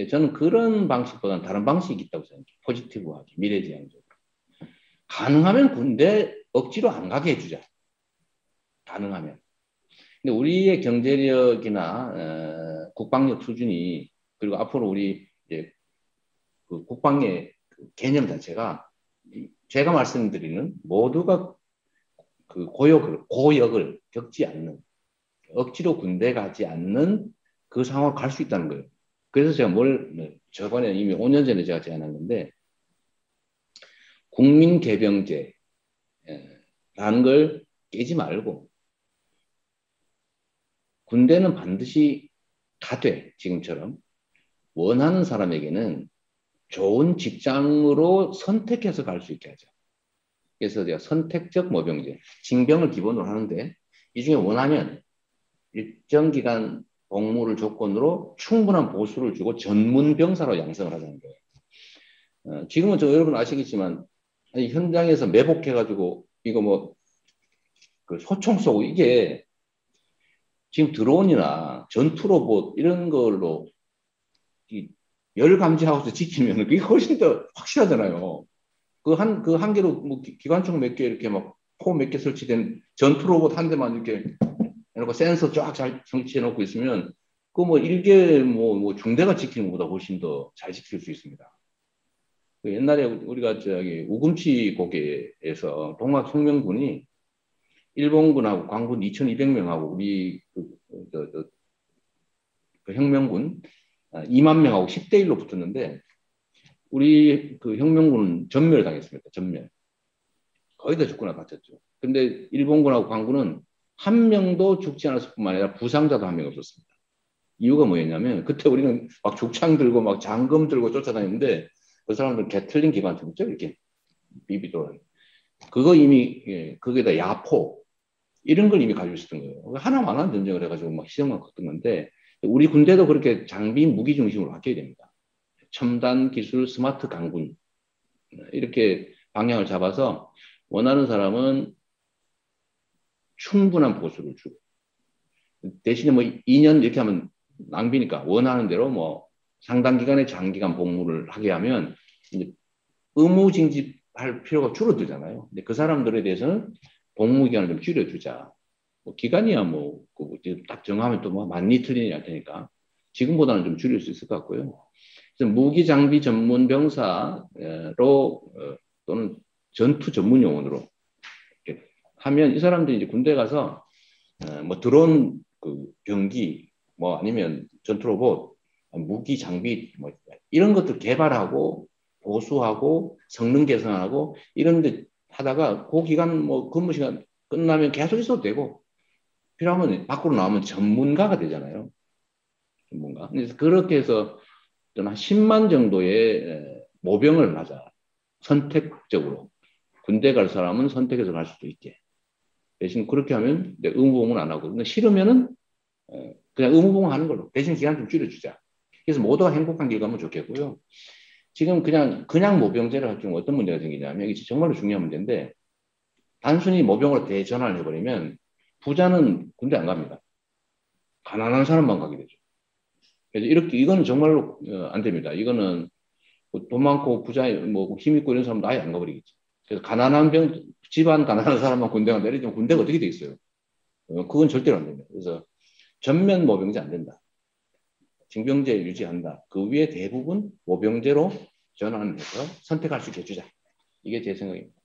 저는 그런 방식보다는 다른 방식이 있다고 생각해요. 포지티브하게 미래지향적으로 가능하면 군대 억지로 안 가게 해주자. 가능하면. 근데 우리의 경제력이나 국방력 수준이 그리고 앞으로 우리 이제 그 국방의 그 개념 자체가 제가 말씀드리는 모두가 그 고역을 겪지 않는 억지로 군대 가지 않는 그 상황을 갈 수 있다는 거예요. 그래서 제가 저번에 이미 5년 전에 제가 제안했는데 국민개병제라는 걸 깨지 말고 군대는 반드시 가되 지금처럼 원하는 사람에게는 좋은 직장으로 선택해서 갈 수 있게 하자. 그래서 제가 선택적 모병제, 징병을 기본으로 하는데 이 중에 원하면 일정 기간 복무를 조건으로 충분한 보수를 주고 전문 병사로 양성을 하자는 거예요. 지금은 여러분 아시겠지만 현장에서 매복해가지고 이거 뭐 그 소총 쏘고 이게 지금 드론이나 전투 로봇 이런 걸로 열 감지하고서 지키면 그게 훨씬 더 확실하잖아요. 그 한 개로 뭐 기관총 몇 개 이렇게 막 포 몇 개 설치된 전투 로봇 한 대만 이렇게 해놓고 센서 쫙 잘 설치해 놓고 있으면 그 뭐 일개 뭐 중대가 지키는 것보다 훨씬 더 잘 지킬 수 있습니다. 그 옛날에 우리가 저기 우금치 고개에서 동학혁명군이 일본군하고 광군 2,200명하고 우리 그 혁명군 2만 명하고 10대 1로 붙었는데 우리 그 혁명군은 전멸 당했습니다. 전멸. 거의 다 죽거나 다쳤죠. 근데 일본군하고 광군은 한 명도 죽지 않았을 뿐만 아니라 부상자도 한 명 없었습니다. 이유가 뭐였냐면 그때 우리는 막 족창 들고 막 장검 들고 쫓아다녔는데 그 사람들은 개 틀린 기관총 있죠? 이렇게 비비돌. 그거 이미 거기다 야포 이런 걸 이미 가지고 있었던 거예요. 하나만 한 전쟁을 해가지고 막 희생만 컸던 건데 우리 군대도 그렇게 장비 무기 중심으로 바뀌어야 됩니다. 첨단 기술 스마트 강군 이렇게 방향을 잡아서 원하는 사람은 충분한 보수를 주고 대신에 뭐 2년 이렇게 하면 낭비니까 원하는 대로 뭐 상당 기간의 장기간 복무를 하게 하면 이제 의무징집할 필요가 줄어들잖아요. 근데 그 사람들에 대해서는 복무 기간을 좀 줄여주자. 뭐 기간이야 뭐 딱 정하면 또 뭐 많이 틀리니 할 테니까 지금보다는 좀 줄일 수 있을 것 같고요. 그래서 무기 장비 전문 병사로 또는 전투 전문 요원으로 이렇게 하면 이 사람들이 이제 군대 가서 뭐 드론 그 병기 뭐 아니면 전투 로봇 무기 장비 뭐 이런 것들 개발하고 보수하고 성능 개선하고 이런 데 하다가 그 기간 뭐 근무 시간 끝나면 계속 있어도 되고 필요하면 밖으로 나오면 전문가가 되잖아요. 전문가. 그래서 그렇게 해서 한 10만 정도의 모병을 하자. 선택적으로. 군대 갈 사람은 선택해서 갈 수도 있게. 대신 그렇게 하면 의무복무는 안 하고 싫으면은 그냥 의무복무 하는 걸로 대신 기간 좀 줄여주자. 그래서 모두가 행복한 길 가면 좋겠고요. 지금 그냥 모병제를 할 경우 어떤 문제가 생기냐면 이게 정말로 중요한 문제인데 단순히 모병으로 대전환을 해버리면 부자는 군대 안 갑니다. 가난한 사람만 가게 되죠. 그래서 이렇게 이거는 정말로 안 됩니다. 이거는 돈 많고 부자 뭐 힘 있고 이런 사람도 아예 안 가버리겠죠. 그래서 집안 가난한 사람만 군대 간다. 이러면 군대가 어떻게 돼 있어요? 그건 절대로 안 됩니다. 그래서 전면 모병제 안 된다. 징병제 유지한다. 그 위에 대부분 모병제로 전환해서 선택할 수 있게 해주자. 이게 제 생각입니다.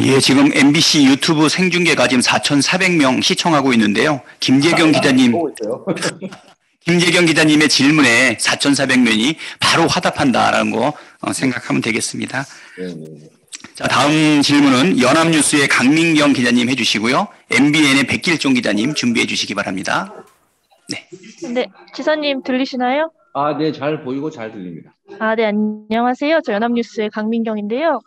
예, 지금 MBC 유튜브 생중계가 지금 4,400명 시청하고 있는데요. 김재경 기자님의 질문에 4,400명이 바로 화답한다라는 거 생각하면 되겠습니다. 자, 다음 질문은 연합뉴스의 강민경 기자님 해주시고요. MBN의 백길종 기자님 준비해 주시기 바랍니다. 네, 지사님 들리시나요? 네, 잘 보이고 잘 들립니다. 네, 안녕하세요. 저 연합뉴스의 강민경인데요.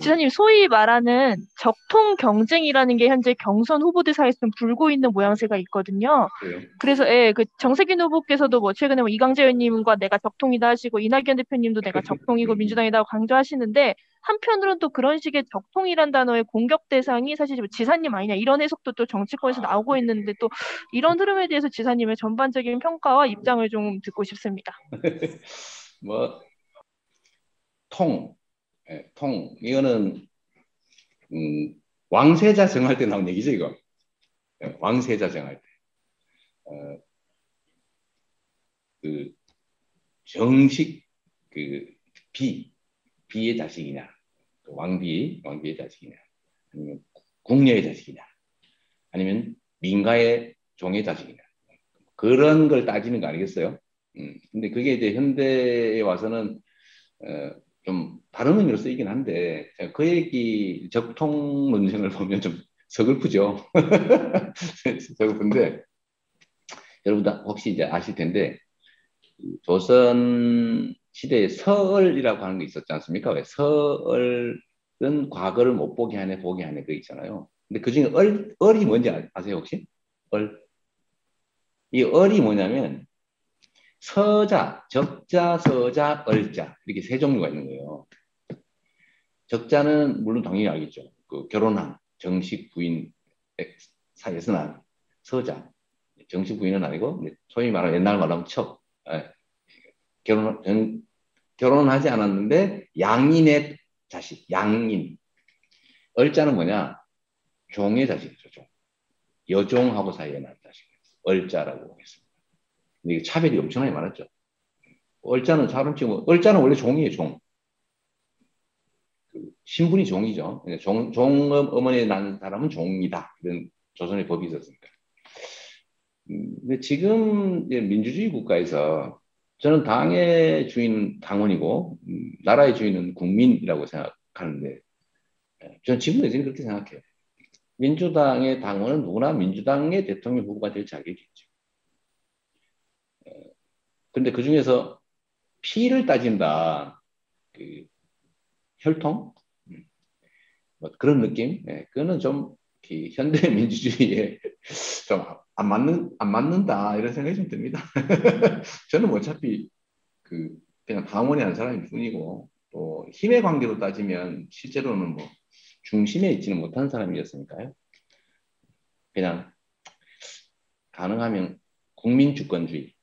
지사님 소위 말하는 적통 경쟁이라는 게 현재 경선 후보들 사이에서 좀 불고 있는 모양새가 있거든요. 그래서 그 정세균 후보께서도 뭐 최근에 이광재 의원님과 내가 적통이다 하시고 이낙연 대표님도 내가 적통이고 민주당이다 강조하시는데 한편으로는 또 그런 식의 적통이란 단어의 공격 대상이 사실 지사님 아니냐 이런 해석도 또 정치권에서 나오고 있는데 또 이런 흐름에 대해서 지사님의 전반적인 평가와 입장을 좀 듣고 싶습니다. 이거는 왕세자 정할 때 나온 얘기죠, 이거. 왕세자 정할 때. 정식 비의 자식이냐, 왕비의 자식이냐, 아니면 궁녀의 자식이냐, 아니면 민가의 종의 자식이냐. 그런 걸 따지는 거 아니겠어요? 근데 그게 이제 현대에 와서는 좀 다른 의미로 쓰이긴 한데 그 얘기 적통 논쟁을 보면 좀 서글프죠. 서글픈데 여러분 혹시 이제 아실 텐데 조선 시대에 서얼이라고 하는 게 있었지 않습니까? 왜 서얼은 과거를 못 보게 하네 보게 하네 그 있잖아요. 근데 그 중에 얼이 뭔지 아세요 혹시? 이 얼이 뭐냐면 서자, 적자, 서자, 얼자 이렇게 세 종류가 있는 거예요. 적자는 물론 당연히 알겠죠. 그 결혼한 정식 부인 사이에서 난 서자. 정식 부인은 아니고 소위 말하는 옛날 말하면 척. 결혼하지 않았는데 양인의 자식, 양인. 얼자는 뭐냐? 종의 자식이죠. 종. 여종하고 사이에 난 자식. 얼자라고 하겠습니다. 근데 이게 차별이 엄청나게 많았죠. 얼자는 얼자는 원래 종이에요, 종. 신분이 종이죠. 어머니에 난 사람은 종이다. 이런 조선의 법이 있었으니까. 근데 지금 민주주의 국가에서 저는 당의 주인은 당원이고 나라의 주인은 국민이라고 생각하는데 저는 지금도 그렇게 생각해요. 민주당의 당원은 누구나 민주당의 대통령 후보가 될 자격이 있죠. 그런데 그 중에서 피를 따진다, 그 혈통, 뭐 그런 느낌, 그거는 좀 현대 민주주의에 좀 안 맞는다 이런 생각이 좀 듭니다. 저는 어차피 그냥 당원이 한 사람일 뿐이고 또 힘의 관계로 따지면 실제로는 뭐 중심에 있지는 못한 사람이었으니까요. 그냥 가능하면 국민주권주의,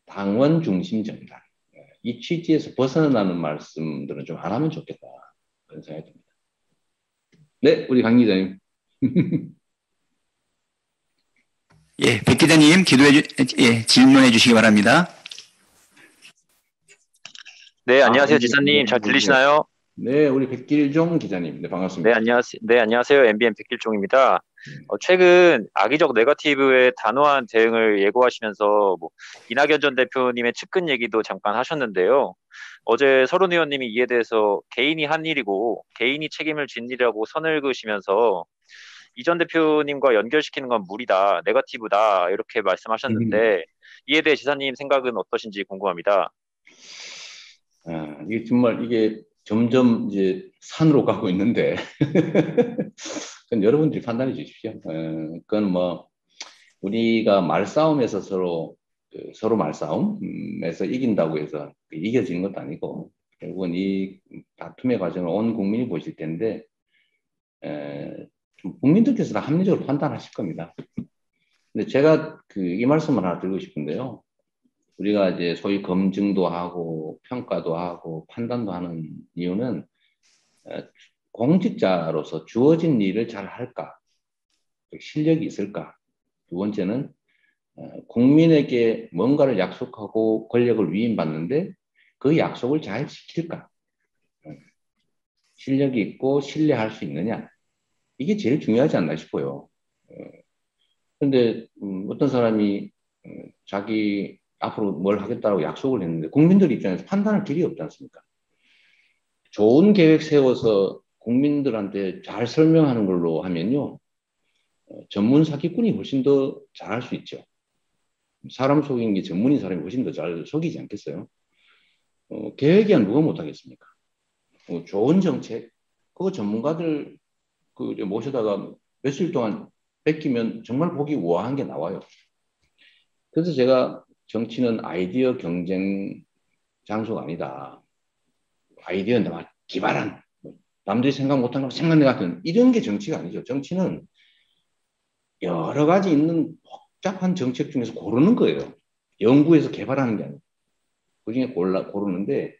당원 중심 정당 이 취지에서 벗어나는 말씀들은 좀 안 하면 좋겠다 그런 생각이 듭니다. 네, 우리 강 기자님. 예, 백 기자님 질문해 주시기 바랍니다. 네, 안녕하세요, 지사님. 잘 들리시나요? 네, 우리 백길종 기자님. 네, 반갑습니다. 네, 안녕하세요. MBN 백길종입니다. 최근 악의적 네거티브의 단호한 대응을 예고하시면서 뭐 이낙연 전 대표님의 측근 얘기도 잠깐 하셨는데요. 어제 서른 의원님이 이에 대해서 개인이 한 일이고 개인이 책임을 진 일이라고 선을 그으시면서 이 전 대표님과 연결시키는 건 무리다, 네거티브다 이렇게 말씀하셨는데 이에 대해 지사님 생각은 어떠신지 궁금합니다. 이게 정말 이게 점점 이제 산으로 가고 있는데 그건 여러분들이 판단해 주십시오. 그건 뭐 우리가 말싸움에서 서로 말싸움에서 이긴다고 해서 이겨지는 것도 아니고 결국은 이 다툼의 과정을 온 국민이 보실 텐데 국민들께서 다 합리적으로 판단하실 겁니다. 근데 제가 이 말씀을 하나 드리고 싶은데요. 우리가 이제 소위 검증도 하고 평가도 하고 판단도 하는 이유는 공직자로서 주어진 일을 잘 할까, 실력이 있을까. 두 번째는 국민에게 뭔가를 약속하고 권력을 위임받는데 그 약속을 잘 지킬까. 실력이 있고 신뢰할 수 있느냐. 이게 제일 중요하지 않나 싶어요. 그런데 어떤 사람이 자기 앞으로 뭘 하겠다고 약속을 했는데 국민들 입장에서 판단할 길이 없지 않습니까? 좋은 계획 세워서 국민들한테 잘 설명하는 걸로 하면요. 전문 사기꾼이 훨씬 더 잘할 수 있죠. 사람 속이는 게 전문인 사람이 훨씬 더 잘 속이지 않겠어요? 계획이야 누가 못하겠습니까? 좋은 정책, 그거 전문가들 모셔다가 며칠 동안 뺏기면 정말 보기 우아한 게 나와요. 그래서 제가 정치는 아이디어 경쟁 장소가 아니다. 아이디어는 막 기발한, 남들이 생각 못한 거 생각내 같은 이런 게 정치가 아니죠. 정치는 여러 가지 있는 복잡한 정책 중에서 고르는 거예요. 연구해서 개발하는 게 아니고. 그 중에 고르는데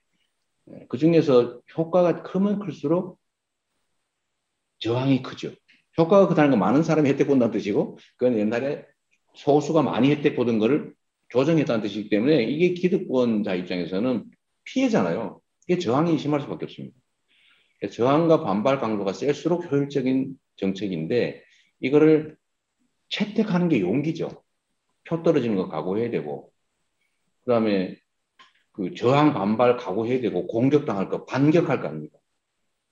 그 중에서 효과가 크면 클수록 저항이 크죠. 효과가 크다는 건 많은 사람이 혜택 본다는 뜻이고 그건 옛날에 소수가 많이 혜택 보던 거를 조정했다는 뜻이기 때문에 이게 기득권자 입장에서는 피해잖아요. 이게 저항이 심할 수밖에 없습니다. 저항과 반발 강도가 셀수록 효율적인 정책인데 이거를 채택하는 게 용기죠. 표 떨어지는 거 각오해야 되고 그다음에 저항 반발 각오해야 되고 공격당할 거 반격할 거 아닙니까?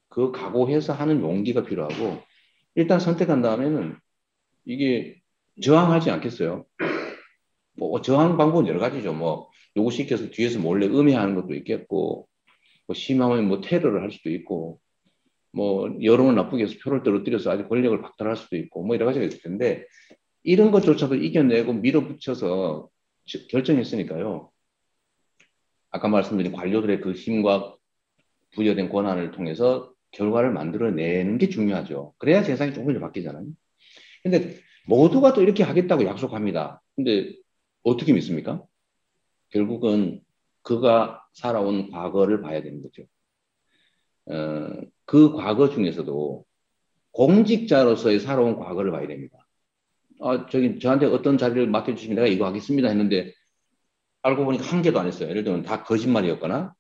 그 각오해서 하는 용기가 필요하고 일단 선택한 다음에는 이게 저항하지 않겠어요. 뭐 저항 방법은 여러 가지죠. 뭐 누구 시켜서 뒤에서 몰래 음해하는 것도 있겠고 뭐 심하면 뭐 테러를 할 수도 있고 뭐 여론을 나쁘게 해서 표를 떨어뜨려서 아주 권력을 박탈할 수도 있고 뭐 여러 가지가 있을 텐데 이런 것조차도 이겨내고 밀어붙여서 결정했으니까요. 아까 말씀드린 관료들의 그 힘과 부여된 권한을 통해서 결과를 만들어내는 게 중요하죠. 그래야 세상이 조금씩 바뀌잖아요. 근데 모두가 또 이렇게 하겠다고 약속합니다. 근데 어떻게 믿습니까? 결국은 그가 살아온 과거를 봐야 되는 거죠. 그 과거 중에서도 공직자로서의 살아온 과거를 봐야 됩니다. 저한테 어떤 자리를 맡겨주시면 내가 이거 하겠습니다 했는데 알고 보니까 한 개도 안 했어요. 예를 들면 다 거짓말이었거나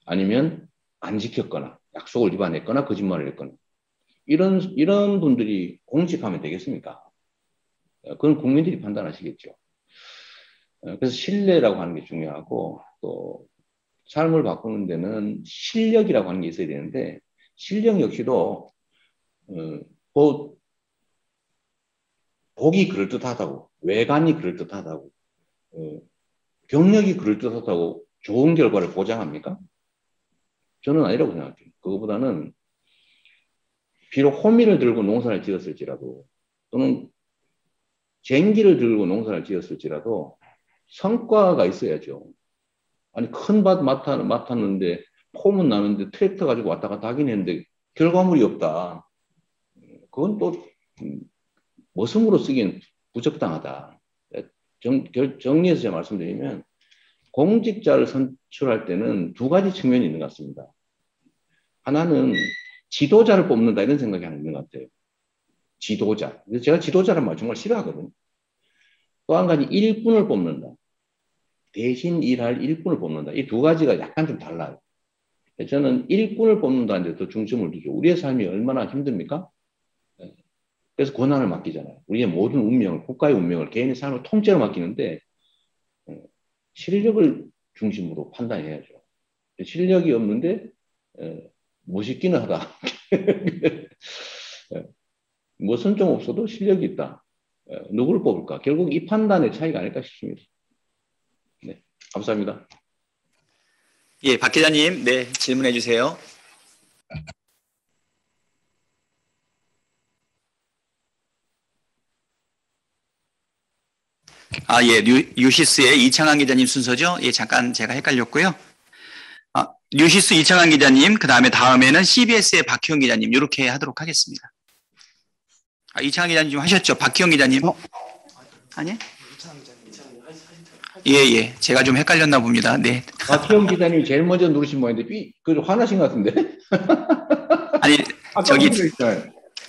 아니면 안 지켰거나 약속을 위반했거나 거짓말을 했거나 이런 분들이 공직하면 되겠습니까? 그건 국민들이 판단하시겠죠. 그래서 신뢰라고 하는 게 중요하고 또 삶을 바꾸는 데는 실력이라고 하는 게 있어야 되는데 실력 역시도 복이 그럴듯하다고 외관이 그럴듯하다고 경력이 그럴듯하다고 좋은 결과를 보장합니까? 저는 아니라고 생각해요. 그거보다는 비록 호미를 들고 농사를 지었을지라도 또는 쟁기를 들고 농사를 지었을지라도 성과가 있어야죠. 아니 큰 밭 맡았는데 폼은 나는데 트랙터 가지고 왔다 갔다 하긴 했는데 결과물이 없다. 그건 또 모성으로 쓰기엔 부적당하다. 정리해서 제가 말씀드리면 공직자를 선출할 때는 두 가지 측면이 있는 것 같습니다. 하나는 지도자를 뽑는다 이런 생각이 하나 있는 것 같아요. 지도자. 제가 지도자란 말 정말 싫어하거든요. 또 한 가지 일꾼을 뽑는다. 대신 일할 일꾼을 뽑는다. 이 두 가지가 약간 좀 달라요. 저는 일꾼을 뽑는다는 데 더 중점을 두죠. 우리의 삶이 얼마나 힘듭니까? 그래서 권한을 맡기잖아요. 우리의 모든 운명을, 국가의 운명을, 개인의 삶을 통째로 맡기는데 실력을 중심으로 판단해야죠. 실력이 없는데 멋있기는 하다. 무슨 좀 없어도 실력이 있다. 누구를 뽑을까? 결국 이 판단의 차이가 아닐까 싶습니다. 네, 감사합니다. 예, 박 기자님, 네, 질문해 주세요. 예, 뉴시스의 이창환 기자님 순서죠? 예, 잠깐 제가 헷갈렸고요. 뉴시스 이창환 기자님, 다음에는 CBS의 박희영 기자님, 이렇게 하도록 하겠습니다. 이창환 기자님 좀 하셨죠? 박희영 기자님? 아니? 예, 제가 좀 헷갈렸나 봅니다. 네. 박희영 기자님이 제일 먼저 누르신 모양인데, 화나신 것 같은데? 아니,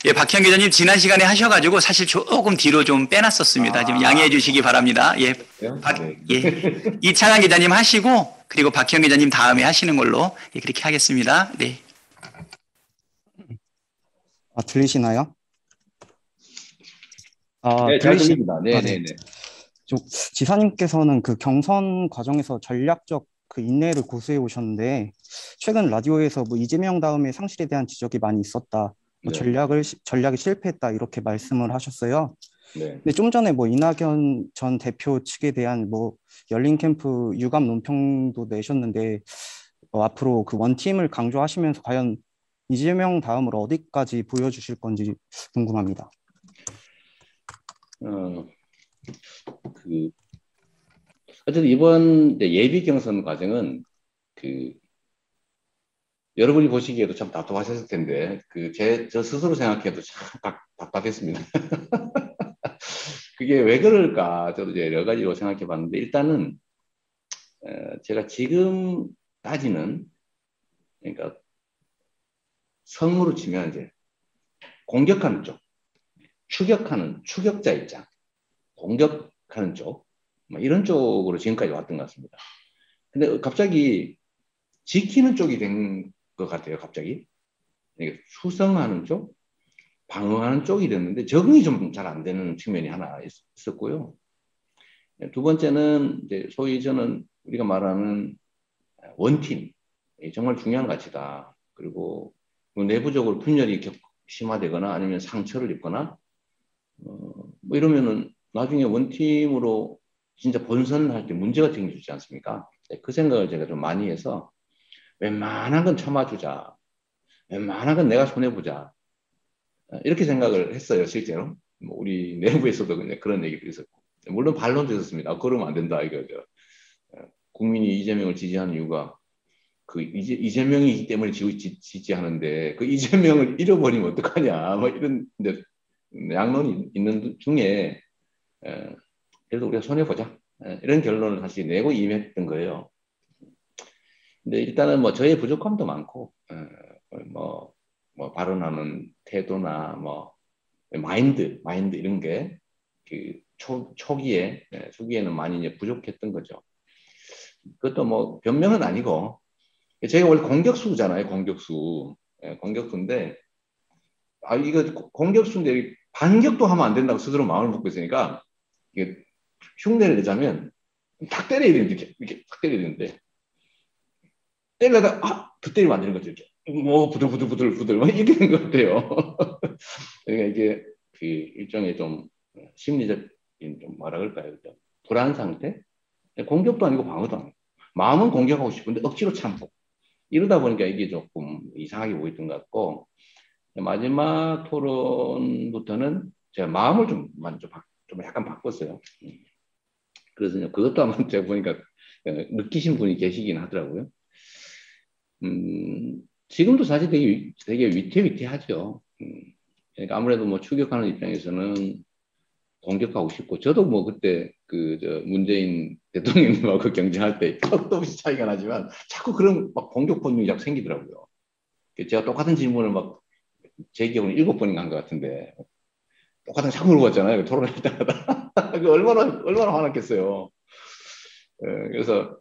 예, 박희영 기자님 지난 시간에 하셔가지고 사실 조금 뒤로 좀 빼놨었습니다. 좀 양해해 주시기 바랍니다. 예, 이창환 기자님 하시고 그리고 박희영 기자님 다음에 하시는 걸로 그렇게 하겠습니다. 네. 들리시나요? 네, 잘 들립니다. 네. 지사님께서는 그 경선 과정에서 전략적 그 인내를 고수해 오셨는데 최근 라디오에서 이재명 다음에 상실에 대한 지적이 많이 있었다. 네. 전략이 실패했다 이렇게 말씀을 하셨어요. 네. 근데 좀 전에 이낙연 전 대표 측에 대한 열린 캠프 유감 논평도 내셨는데 앞으로 그 원팀을 강조하시면서 과연 이재명 다음으로 어디까지 보여주실 건지 궁금합니다. 어쨌든 이번 예비 경선 과정은 여러분이 보시기에도 참 답답하셨을 텐데 저 스스로 생각해도 참 답답했습니다. 그게 왜 그럴까 저도 이제 여러 가지로 생각해 봤는데 일단은 제가 지금까지는 그러니까 성으로 치면 이제 공격하는 쪽, 추격자 입장, 공격하는 쪽 이런 쪽으로 지금까지 왔던 것 같습니다. 근데 갑자기 지키는 쪽이 된 것 같아요. 갑자기 수성하는 쪽, 방어하는 쪽이 됐는데 적응이 좀 잘 안 되는 측면이 하나 있었고요. 두 번째는 이제 소위 저는 우리가 말하는 원팀 정말 중요한 가치다. 그리고 내부적으로 분열이 심화되거나 아니면 상처를 입거나 이러면은 나중에 원팀으로 진짜 본선할 때 문제가 생기지 않습니까? 그 생각을 제가 좀 많이 해서 웬만한 건 참아주자. 웬만한 건 내가 손해보자. 이렇게 생각을 했어요, 실제로. 우리 내부에서도 그런 얘기도 있었고. 물론 반론도 있었습니다. 그러면 안 된다, 이거죠. 국민이 이재명을 지지하는 이유가 이재명이기 때문에 지지하는데 이재명을 잃어버리면 어떡하냐. 이런 양론이 있는 중에 그래도 우리가 손해보자. 이런 결론을 사실 내고 임했던 거예요. 근데 일단은 저의 부족함도 많고, 발언하는 태도나 마인드 이런 게 초기에는 많이 이제 부족했던 거죠. 그것도 변명은 아니고, 제가 원래 공격수잖아요, 공격수. 공격수인데, 이거 공격수인데 반격도 하면 안 된다고 스스로 마음을 먹고 있으니까, 흉내를 내자면, 탁 때려야 되는데, 이렇게 탁 때려야 되는데, 때리려다, 더 때리면 안 되는 거죠. 이렇게. 뭐, 부들부들, 막 이렇게 되는 것 같아요. 그러니까 이게 그 일종의 좀 심리적인 좀 뭐라 그럴까요? 불안 상태? 공격도 아니고 방어도 아니고. 마음은 공격하고 싶은데 억지로 참고. 이러다 보니까 이게 조금 이상하게 보였던 것 같고, 마지막 토론부터는 제가 마음을 좀 약간 바꿨어요. 그래서 그것도 아마 제가 보니까 느끼신 분이 계시긴 하더라고요. 지금도 사실 되게 위태위태하죠. 그러니까 아무래도 뭐 추격하는 입장에서는 공격하고 싶고, 저도 뭐 그때 문재인 대통령님하고 경쟁할 때 끝도 없이 차이가 나지만 자꾸 그런 막 공격 본능이 자꾸 생기더라고요. 제가 똑같은 질문을 막 제 기억으로는 7번인가 한 것 같은데 똑같은 자꾸 물어봤잖아요. 토론할 때마다. 얼마나 화났겠어요. 그래서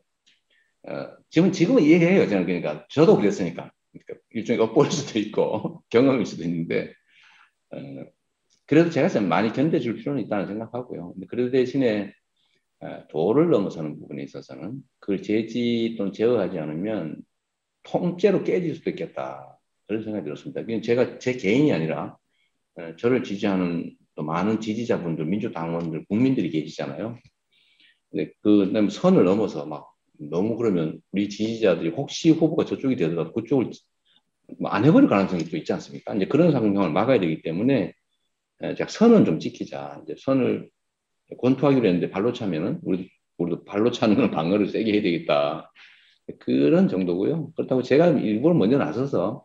지금은 이해해요. 저는 그러니까 저도 그랬으니까. 그러니까 일종의 업보일 수도 있고 경험일 수도 있는데 그래도 제가 좀 많이 견뎌줄 필요는 있다는 생각하고요. 근데 그럴 대신에 도를 넘어서는 부분에 있어서는 그걸 제지 또는 제어하지 않으면 통째로 깨질 수도 있겠다. 그런 생각이 들었습니다. 제가 제 개인이 아니라 저를 지지하는 또 많은 지지자분들, 민주당원들, 국민들이 계시잖아요. 근데 그다음에 선을 넘어서 막 너무 그러면 우리 지지자들이 혹시 후보가 저쪽이 되더라도 그쪽을 안 해버릴 가능성이 또 있지 않습니까? 이제 그런 상황을 막아야 되기 때문에 선은 좀 지키자. 이제 선을 권투하기로 했는데 발로 차면은 우리도 발로 차는 건 방어를 세게 해야 되겠다. 그런 정도고요. 그렇다고 제가 일부러 먼저 나서서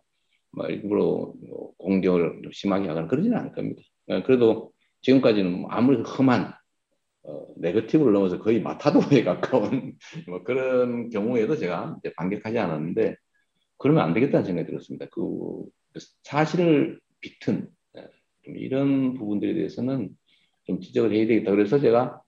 일부러 공격을 심하게 하거나 그러지는 않을 겁니다. 그래도 지금까지는 아무리 험한 네거티브를 넘어서 거의 마타도에 가까운 뭐 그런 경우에도 제가 이제 반격하지 않았는데 그러면 안 되겠다는 생각이 들었습니다. 그 사실을 비튼 좀 이런 부분들에 대해서는 좀 지적을 해야 되겠다. 그래서 제가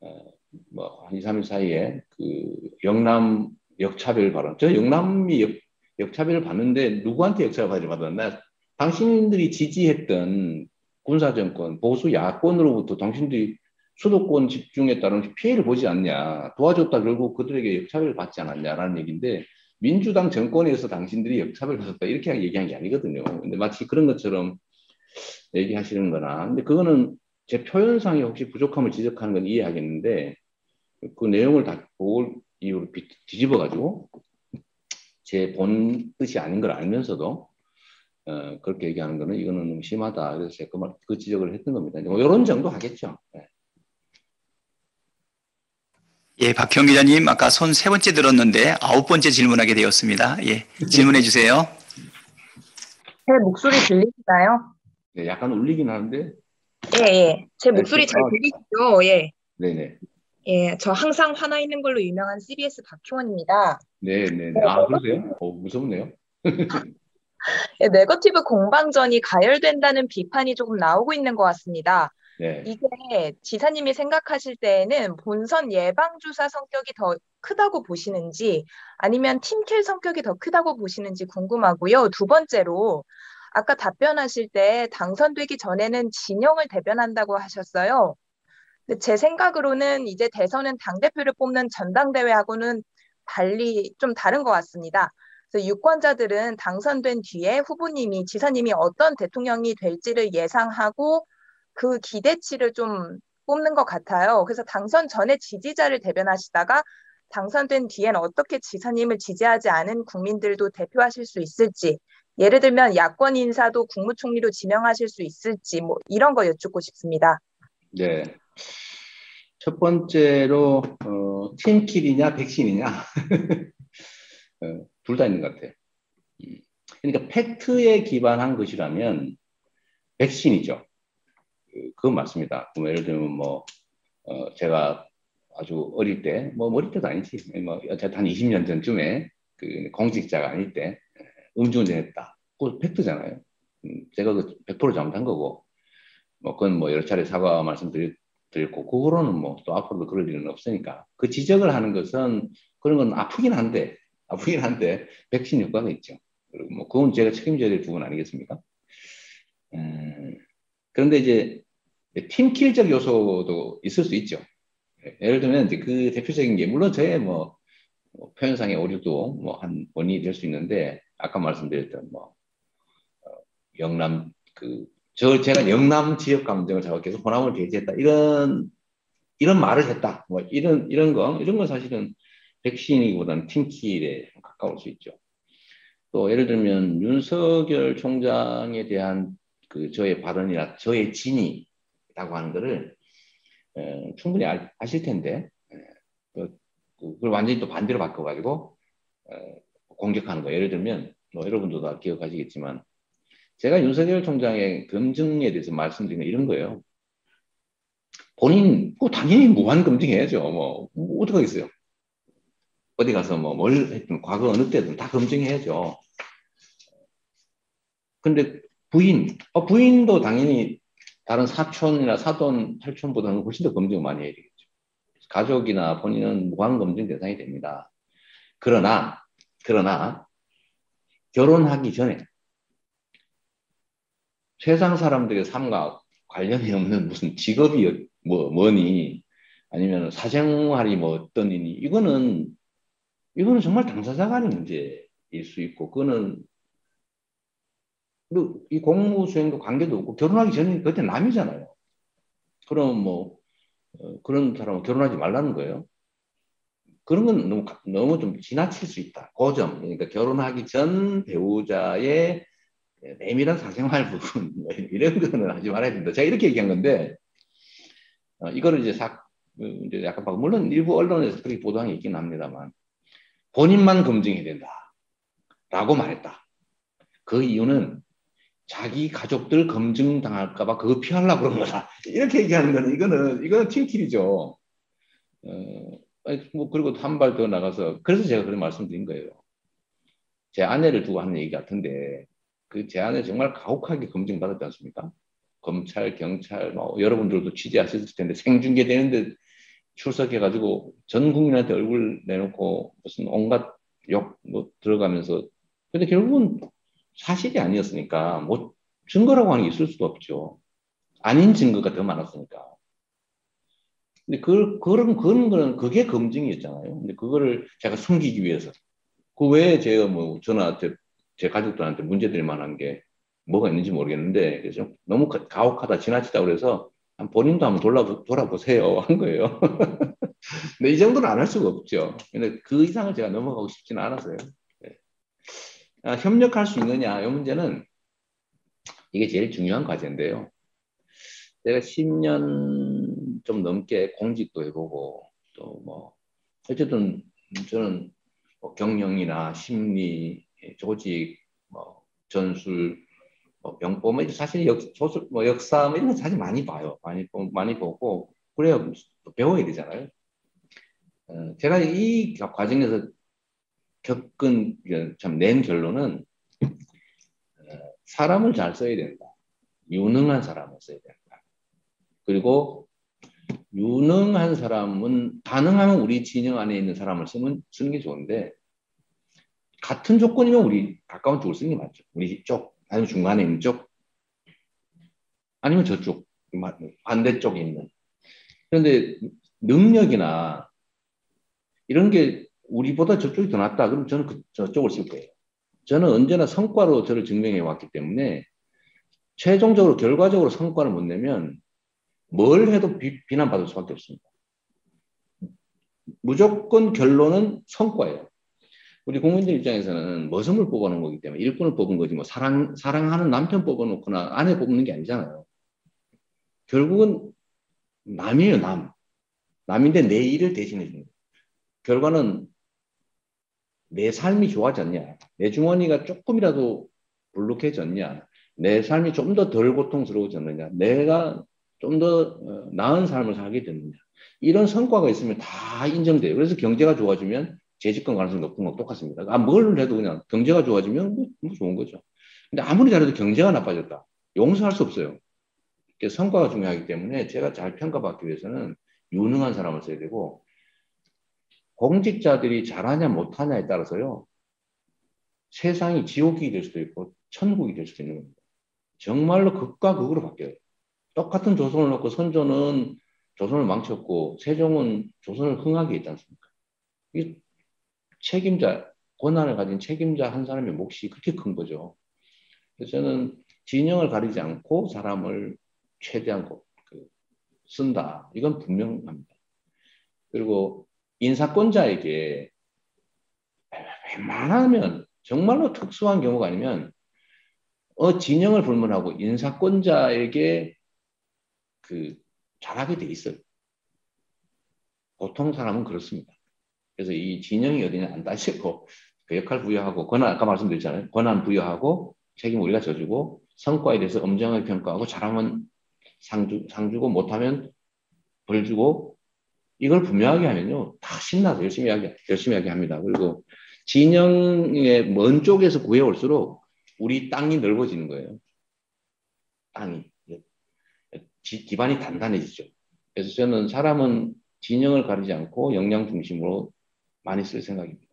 한 2, 3일 사이에 그 영남 역차별 발언. 저 영남이 역차별을 받는데 누구한테 역차별을 받았나? 당신들이 지지했던 군사정권, 보수 야권으로부터 당신들이 수도권 집중에 따른 피해를 보지 않냐. 도와줬다 결국 그들에게 역차별을 받지 않았냐라는 얘기인데 민주당 정권에서 당신들이 역차별을 받았다 이렇게 얘기한 게 아니거든요. 근데 마치 그런 것처럼 얘기하시는 거나. 근데 그거는 제 표현상에 혹시 부족함을 지적하는 건 이해하겠는데 그 내용을 다 볼 이유로 뒤집어가지고 제 본 뜻이 아닌 걸 알면서도 그렇게 얘기하는 거는 이거는 너무 심하다. 그래서 제가 그 지적을 했던 겁니다. 뭐 이런 정도 하겠죠. 네. 예, 박형 기자님 아까 손 3번째 들었는데 9번째 질문하게 되었습니다. 예, 질문해 주세요. 제 목소리 들리시나요? 네, 약간 울리긴 하는데. 예. 제 목소리 잘 들리시죠? 예. 네네. 예, 저 항상 화나 있는 걸로 유명한 CBS 박효원입니다. 네네네. 아, 그러세요? 무섭네요. 예, 네거티브 공방전이 가열된다는 비판이 조금 나오고 있는 것 같습니다. 네. 이게 지사님이 생각하실 때에는 본선 예방주사 성격이 더 크다고 보시는지 아니면 팀킬 성격이 더 크다고 보시는지 궁금하고요. 두 번째로 아까 답변하실 때 당선되기 전에는 진영을 대변한다고 하셨어요. 근데 제 생각으로는 이제 대선은 당대표를 뽑는 전당대회하고는 달리 좀 다른 것 같습니다. 그래서 유권자들은 당선된 뒤에 후보님이, 지사님이 어떤 대통령이 될지를 예상하고 그 기대치를 좀 뽑는 것 같아요. 그래서 당선 전에 지지자를 대변하시다가 당선된 뒤엔 어떻게 지사님을 지지하지 않은 국민들도 대표하실 수 있을지, 예를 들면 야권 인사도 국무총리로 지명하실 수 있을지 뭐 이런 거 여쭙고 싶습니다. 네. 첫 번째로 팀킬이냐 백신이냐 둘 다 있는 것 같아요. 그러니까 팩트에 기반한 것이라면 백신이죠. 그건 맞습니다. 예를 들면 제가 아주 어릴 때, 어릴 때도 아니지, 어쨌든 한 20년 전쯤에 그 공직자가 아닐 때 음주운전했다. 그거 팩트잖아요. 제가 그 100% 잘못한 거고, 그건 여러 차례 사과 말씀드렸고, 그거로는 또 앞으로도 그럴 일은 없으니까. 그 지적을 하는 것은 그런 건 아프긴 한데 백신 효과가 있죠. 그리고 그건 제가 책임져야 될 부분 아니겠습니까? 그런데 이제 팀킬적 요소도 있을 수 있죠. 예를 들면 이제 그 대표적인 게 물론 저의 뭐 표현상의 오류도 뭐 한 원인이 될 수 있는데 아까 말씀드렸던 뭐 영남 제가 영남 지역 감정을 자꾸 계속 호남을 배제했다 이런 말을 했다 뭐 이런 건 사실은 백신이기보다는 팀킬에 가까울 수 있죠. 또 예를 들면 윤석열 총장에 대한 그 저의 발언이나 저의 진위라고 하는 거를 충분히 아실 텐데 그걸 완전히 또 반대로 바꿔가지고 공격하는 거. 예를 들면 뭐 여러분도 다 기억하시겠지만 제가 윤석열 총장의 검증에 대해서 말씀드린 건 이런 거예요. 본인 당연히 무한 검증해야죠. 뭐 어떡하겠어요. 어디 가서 뭐 뭘 했든 과거 어느 때든 다 검증해야죠. 근데 부인도 당연히 다른 사촌이나 사돈, 팔촌보다는 훨씬 더 검증을 많이 해야 되겠죠. 가족이나 본인은 무한 검증 대상이 됩니다. 그러나 결혼하기 전에 세상 사람들의 삶과 관련이 없는 무슨 직업이 뭐니 아니면 사생활이 뭐 어떤 이니 이거는 정말 당사자 간의 문제일 수 있고 그거는 이 공무 수행도 관계도 없고 결혼하기 전에 그때 남이잖아요. 그럼 뭐 그런 사람은 결혼하지 말라는 거예요. 그런 건 너무 좀 지나칠 수 있다. 그 점. 그러니까 결혼하기 전 배우자의 내밀한 사생활 부분 이런 거는 하지 말아야 된다. 제가 이렇게 얘기한 건데 이거를 이제 이제 약간 물론 일부 언론에서 그렇게 보도한 게 있긴 합니다만 본인만 검증해야 된다라고 말했다. 그 이유는 자기 가족들 검증 당할까봐 그거 피하려고 그런 거다. 이렇게 얘기하는 거는 이거는 팀킬이죠. 뭐 그리고 한 발 더 나가서 그래서 제가 그런 말씀드린 거예요. 제 아내를 두고 하는 얘기 같은데 제 아내 정말 가혹하게 검증 받았지 않습니까? 검찰, 경찰, 뭐 여러분들도 취재하셨을 텐데 생중계 되는데 출석해가지고 전 국민한테 얼굴 내놓고 무슨 온갖 욕 뭐 들어가면서 근데 결국은 사실이 아니었으니까 뭐 증거라고 하는 게 있을 수도 없죠. 아닌 증거가 더 많았으니까. 근데 그런 거는 그게 검증이었잖아요. 근데 그거를 제가 숨기기 위해서 그 외에 제가 뭐 저한테 제 가족들한테 문제될 만한 게 뭐가 있는지 모르겠는데 그래서 너무 가혹하다 지나치다 그래서 본인도 한번 돌아보세요 한 거예요. 근데 이 정도는 안 할 수가 없죠. 근데 그 이상을 제가 넘어가고 싶지는 않았어요. 네. 협력할 수 있느냐 이 문제는 이게 제일 중요한 과제인데요. 제가 10년 좀 넘게 공직도 해보고 또 뭐 어쨌든 저는 뭐 경영이나 심리, 조직, 뭐 전술, 뭐 병법, 뭐 사실 역사 뭐 이런 거 사실 많이 봐요. 많이 보고 그래야 배워야 되잖아요. 제가 이 과정에서 겪은 참 낸 결론은 사람을 잘 써야 된다. 유능한 사람을 써야 된다. 그리고 유능한 사람은 가능하면 우리 진영 안에 있는 사람을 쓰는 게 좋은데 같은 조건이면 우리 가까운 쪽을 쓰는 게 맞죠. 우리 쪽 아니면 중간에 있는 쪽 아니면 저쪽 반대쪽에 있는 그런데 능력이나 이런 게 우리보다 저쪽이 더 낫다. 그럼 저는 저쪽을 쓸 거예요. 저는 언제나 성과로 저를 증명해 왔기 때문에 최종적으로 결과적으로 성과를 못 내면 뭘 해도 비난받을 수밖에 없습니다. 무조건 결론은 성과예요. 우리 국민들 입장에서는 머슴을 뽑아놓은 거기 때문에 일꾼을 뽑은 거지 뭐 사랑하는 남편 뽑아놓거나 아내 뽑는 게 아니잖아요. 결국은 남이에요, 남. 남인데 내 일을 대신해 주는 거예요. 결과는 내 삶이 좋아졌냐, 내 주머니가 조금이라도 불룩해졌냐, 내 삶이 좀 더 덜 고통스러워졌느냐, 내가 좀 더 나은 삶을 살게 됐느냐. 이런 성과가 있으면 다 인정돼요. 그래서 경제가 좋아지면 재집권 가능성이 높은 건 똑같습니다. 뭘 해도 그냥 경제가 좋아지면 뭐 좋은 거죠. 근데 아무리 잘해도 경제가 나빠졌다. 용서할 수 없어요. 성과가 중요하기 때문에 제가 잘 평가받기 위해서는 유능한 사람을 써야 되고 공직자들이 잘하냐 못하냐에 따라서요. 세상이 지옥이 될 수도 있고 천국이 될 수도 있는 겁니다. 정말로 극과 극으로 바뀌어요. 똑같은 조선을 놓고 선조는 조선을 망쳤고 세종은 조선을 흥하게 했지 않습니까? 이 책임자, 권한을 가진 책임자 한 사람의 몫이 그렇게 큰 거죠. 그래서 저는 진영을 가리지 않고 사람을 최대한 쓴다. 이건 분명합니다. 그리고 인사권자에게 웬만하면 정말로 특수한 경우가 아니면 진영을 불문하고 인사권자에게 잘하게 돼 있어요. 보통 사람은 그렇습니다. 그래서 이 진영이 어디냐 안 따지고 그 역할 부여하고 권한, 아까 말씀드렸잖아요. 권한 부여하고 책임 우리가 져주고 성과에 대해서 엄정하게 평가하고 잘하면 상 주고 못하면 벌 주고 이걸 분명하게 하면요. 다 신나서 열심히 하게 합니다. 그리고 진영의 먼 쪽에서 구해올수록 우리 땅이 넓어지는 거예요. 땅이. 기반이 단단해지죠. 그래서 저는 사람은 진영을 가리지 않고 역량 중심으로 많이 쓸 생각입니다.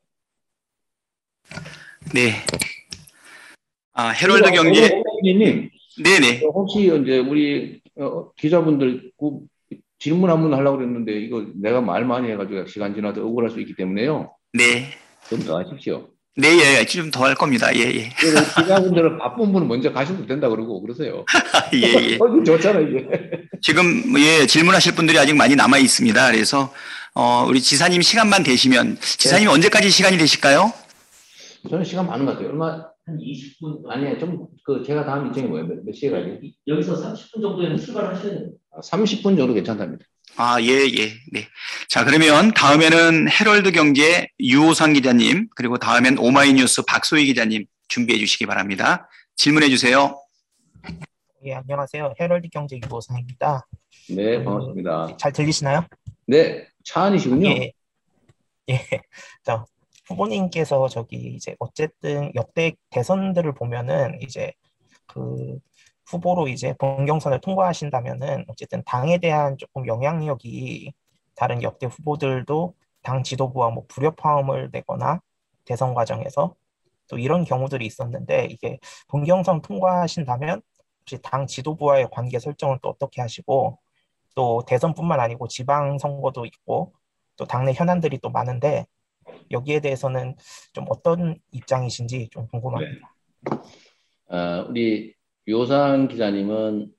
네. 헤럴드 경제. 님, 네네. 혹시 이제 우리 기자분들 질문 한 번 하려고 그랬는데 이거 내가 말 많이 해가지고 시간 지나서 억울할 수 있기 때문에요. 네. 좀 더 하십시오. 네, 예, 좀 더 할 겁니다. 예, 예. 기자분들은 바쁜 분은 먼저 가셔도 된다 그러고 그러세요. 예, 예. 좋잖아 이게. 지금 질문하실 분들이 아직 많이 남아 있습니다. 그래서 우리 지사님 시간만 되시면 지사님 언제까지 시간이 되실까요? 저는 시간 많은 것 같아요. 한 20분 아니에요. 좀 제가 다음 일정이 뭐예요? 몇 시에 가야 돼요? 여기서 30분 정도에는 출발하셔야 돼요. 30분 정도 괜찮답니다. 예, 예, 네. 자, 그러면 다음에는 헤럴드 경제 유호상 기자님, 그리고 다음엔 오마이뉴스 박소희 기자님 준비해 주시기 바랍니다. 질문해 주세요. 예, 안녕하세요. 헤럴드 경제 유호상입니다. 네, 반갑습니다. 잘 들리시나요? 네, 차 안이시군요. 예. 자, 후보님께서 이제 어쨌든 역대 대선들을 보면은 이제 후보로 이제 본경선을 통과하신다면은 어쨌든 당에 대한 조금 영향력이 다른 역대 후보들도 당 지도부와 불협화음을 내거나 대선 과정에서 또 이런 경우들이 있었는데 이게 본경선 통과하신다면 혹시 당 지도부와의 관계 설정은 또 어떻게 하시고 또 대선뿐만 아니고 지방선거도 있고 또 당내 현안들이 또 많은데 여기에 대해서는 좀 어떤 입장이신지 좀 궁금합니다. 우리 유호상 기자님은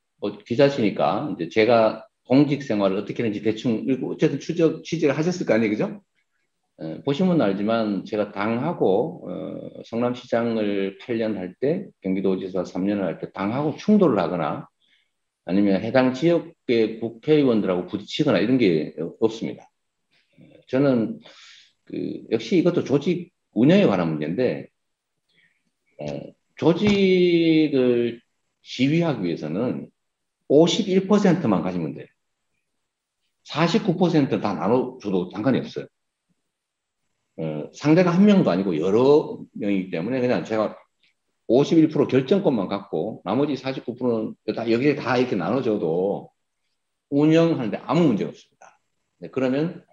기자시니까 이제 제가 공직 생활을 어떻게 했는지 대충 읽고 어쨌든 취재를 하셨을 거 아니에요, 그죠? 보시면 알지만 제가 당하고 성남시장을 8년 할 때 경기도지사 3년을 할 때 당하고 충돌을 하거나 아니면 해당 지역의 국회의원들하고 부딪히거나 이런 게 없습니다. 저는 역시 이것도 조직 운영에 관한 문제인데 조직을 지휘하기 위해서는 51%만 가지면 돼요. 49% 다 나눠줘도 상관이 없어요. 상대가 한 명도 아니고 여러 명이기 때문에 그냥 제가 51% 결정권만 갖고 나머지 49%는 여기에 다 이렇게 나눠줘도 운영하는데 아무 문제가 없습니다. 네, 그러면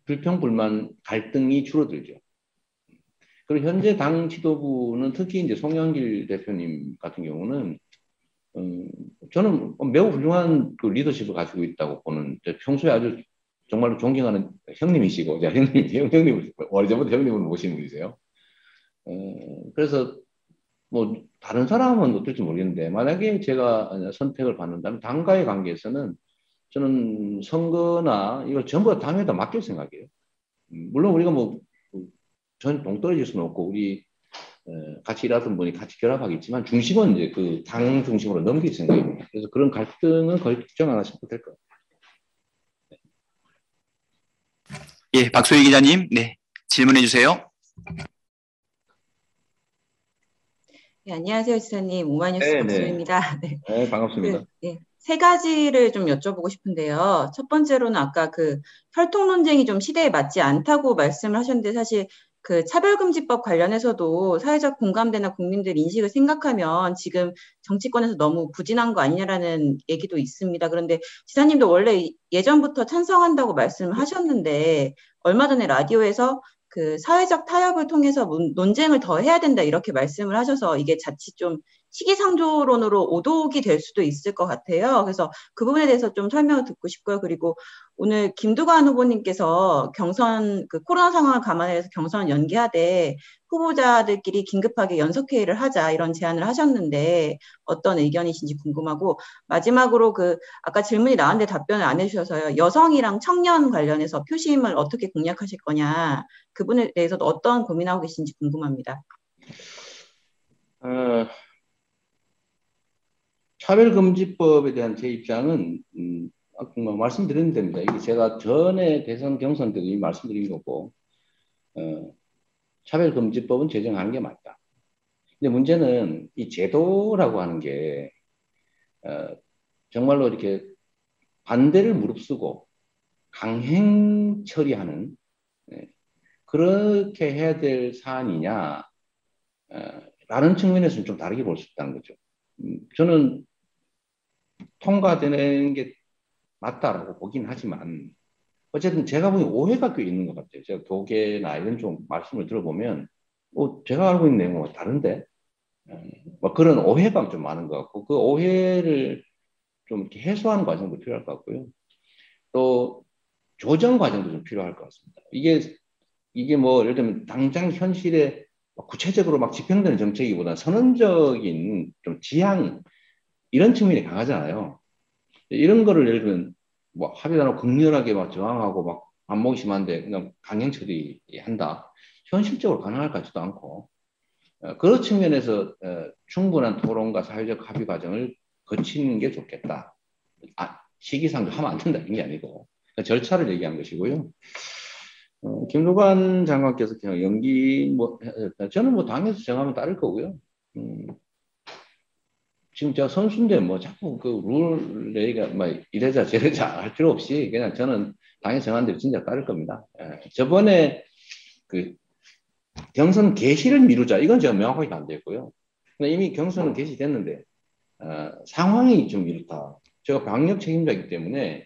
불평, 불만, 갈등이 줄어들죠. 그리고 현재 당 지도부는 특히 이제 송영길 대표님 같은 경우는 저는 매우 훌륭한 리더십을 가지고 있다고 보는 평소에 아주 정말로 존경하는 형님이시고 형님 오래전부터 형님을 모시는 분이세요. 그래서 다른 사람은 어떨지 모르겠는데 만약에 제가 선택을 받는다면 당과의 관계에서는 저는 선거나 이걸 전부 다 당에다 맡길 생각이에요. 물론 우리가 전 동떨어질 수는 없고 우리 같이 일하던 분이 같이 결합하겠지만 중심은 이제 당 중심으로 넘길 생각입니다. 그래서 그런 갈등은 걱정 안 하셔도 될 것 같아요. 예, 박소희 기자님, 네, 질문해 주세요. 네, 안녕하세요, 지사님. 오마이뉴스 박소희입니다. 네, 반갑습니다. 세 가지를 좀 여쭤보고 싶은데요. 첫 번째로는 아까 혈통 논쟁이 좀 시대에 맞지 않다고 말씀을 하셨는데 사실 차별금지법 관련해서도 사회적 공감대나 국민들 인식을 생각하면 지금 정치권에서 너무 부진한 거 아니냐라는 얘기도 있습니다. 그런데 지사님도 원래 예전부터 찬성한다고 말씀을 하셨는데 얼마 전에 라디오에서 사회적 타협을 통해서 논쟁을 더 해야 된다 이렇게 말씀을 하셔서 이게 자칫 좀 시기상조론으로 오독이 될 수도 있을 것 같아요. 그래서 그 부분에 대해서 좀 설명을 듣고 싶고요. 그리고 오늘 김두관 후보님께서 경선 그 코로나 상황을 감안해서 경선을 연기하되 후보자들끼리 긴급하게 연석회의를 하자 이런 제안을 하셨는데 어떤 의견이신지 궁금하고, 마지막으로 그 아까 질문이 나왔는데 답변을 안 해주셔서요. 여성이랑 청년 관련해서 표심을 어떻게 공략하실 거냐, 그분에 대해서도 어떤 고민하고 계신지 궁금합니다. 차별금지법에 대한 제 입장은 말씀드리는 됩니다. 이게 제가 전에 대선 경선 때도 이미 말씀드린 거고, 차별금지법은 제정하는 게 맞다. 근데 문제는 이 제도라고 하는 게 정말로 이렇게 반대를 무릅쓰고 강행 처리하는 그렇게 해야 될 사안이냐 라는 측면에서는 좀 다르게 볼 수 있다는 거죠. 저는 통과되는 게 맞다라고 보긴 하지만 어쨌든 제가 보기엔 오해가 꽤 있는 것 같아요. 제가 도계나 이런 좀 말씀을 들어보면 제가 알고 있는 내용과 다른데 뭐 그런 오해가 좀 많은 것 같고, 그 오해를 좀 이렇게 해소하는 과정도 필요할 것 같고요. 또 조정 과정도 좀 필요할 것 같습니다. 이게 뭐 예를 들면 당장 현실에 구체적으로 막 집행되는 정책이보다 선언적인 좀 지향 이런 측면이 강하잖아요. 이런 거를 예를 들면 뭐 합의단으로 극렬하게 막 저항하고 막 안목이 심한데 그냥 강행 처리한다. 현실적으로 가능할 것 같지도 않고, 그런 측면에서 충분한 토론과 사회적 합의 과정을 거치는 게 좋겠다. 시기상도 하면 안 된다 이게 아니고 절차를 얘기한 것이고요. 김두관 장관께서 그냥 연기 저는 뭐 당에서 정하면 따를 거고요. 지금 제가 선수인데 뭐 자꾸 그 룰 얘기가 뭐 이래자 저래자 할 필요 없이 그냥 저는 당에 정한 대로 진짜 따를 겁니다. 저번에 그 경선 개시를 미루자 이건 제가 명확하게 반대했고요. 근데 이미 경선은 개시됐는데 상황이 좀 이렇다. 제가 방역 책임자이기 때문에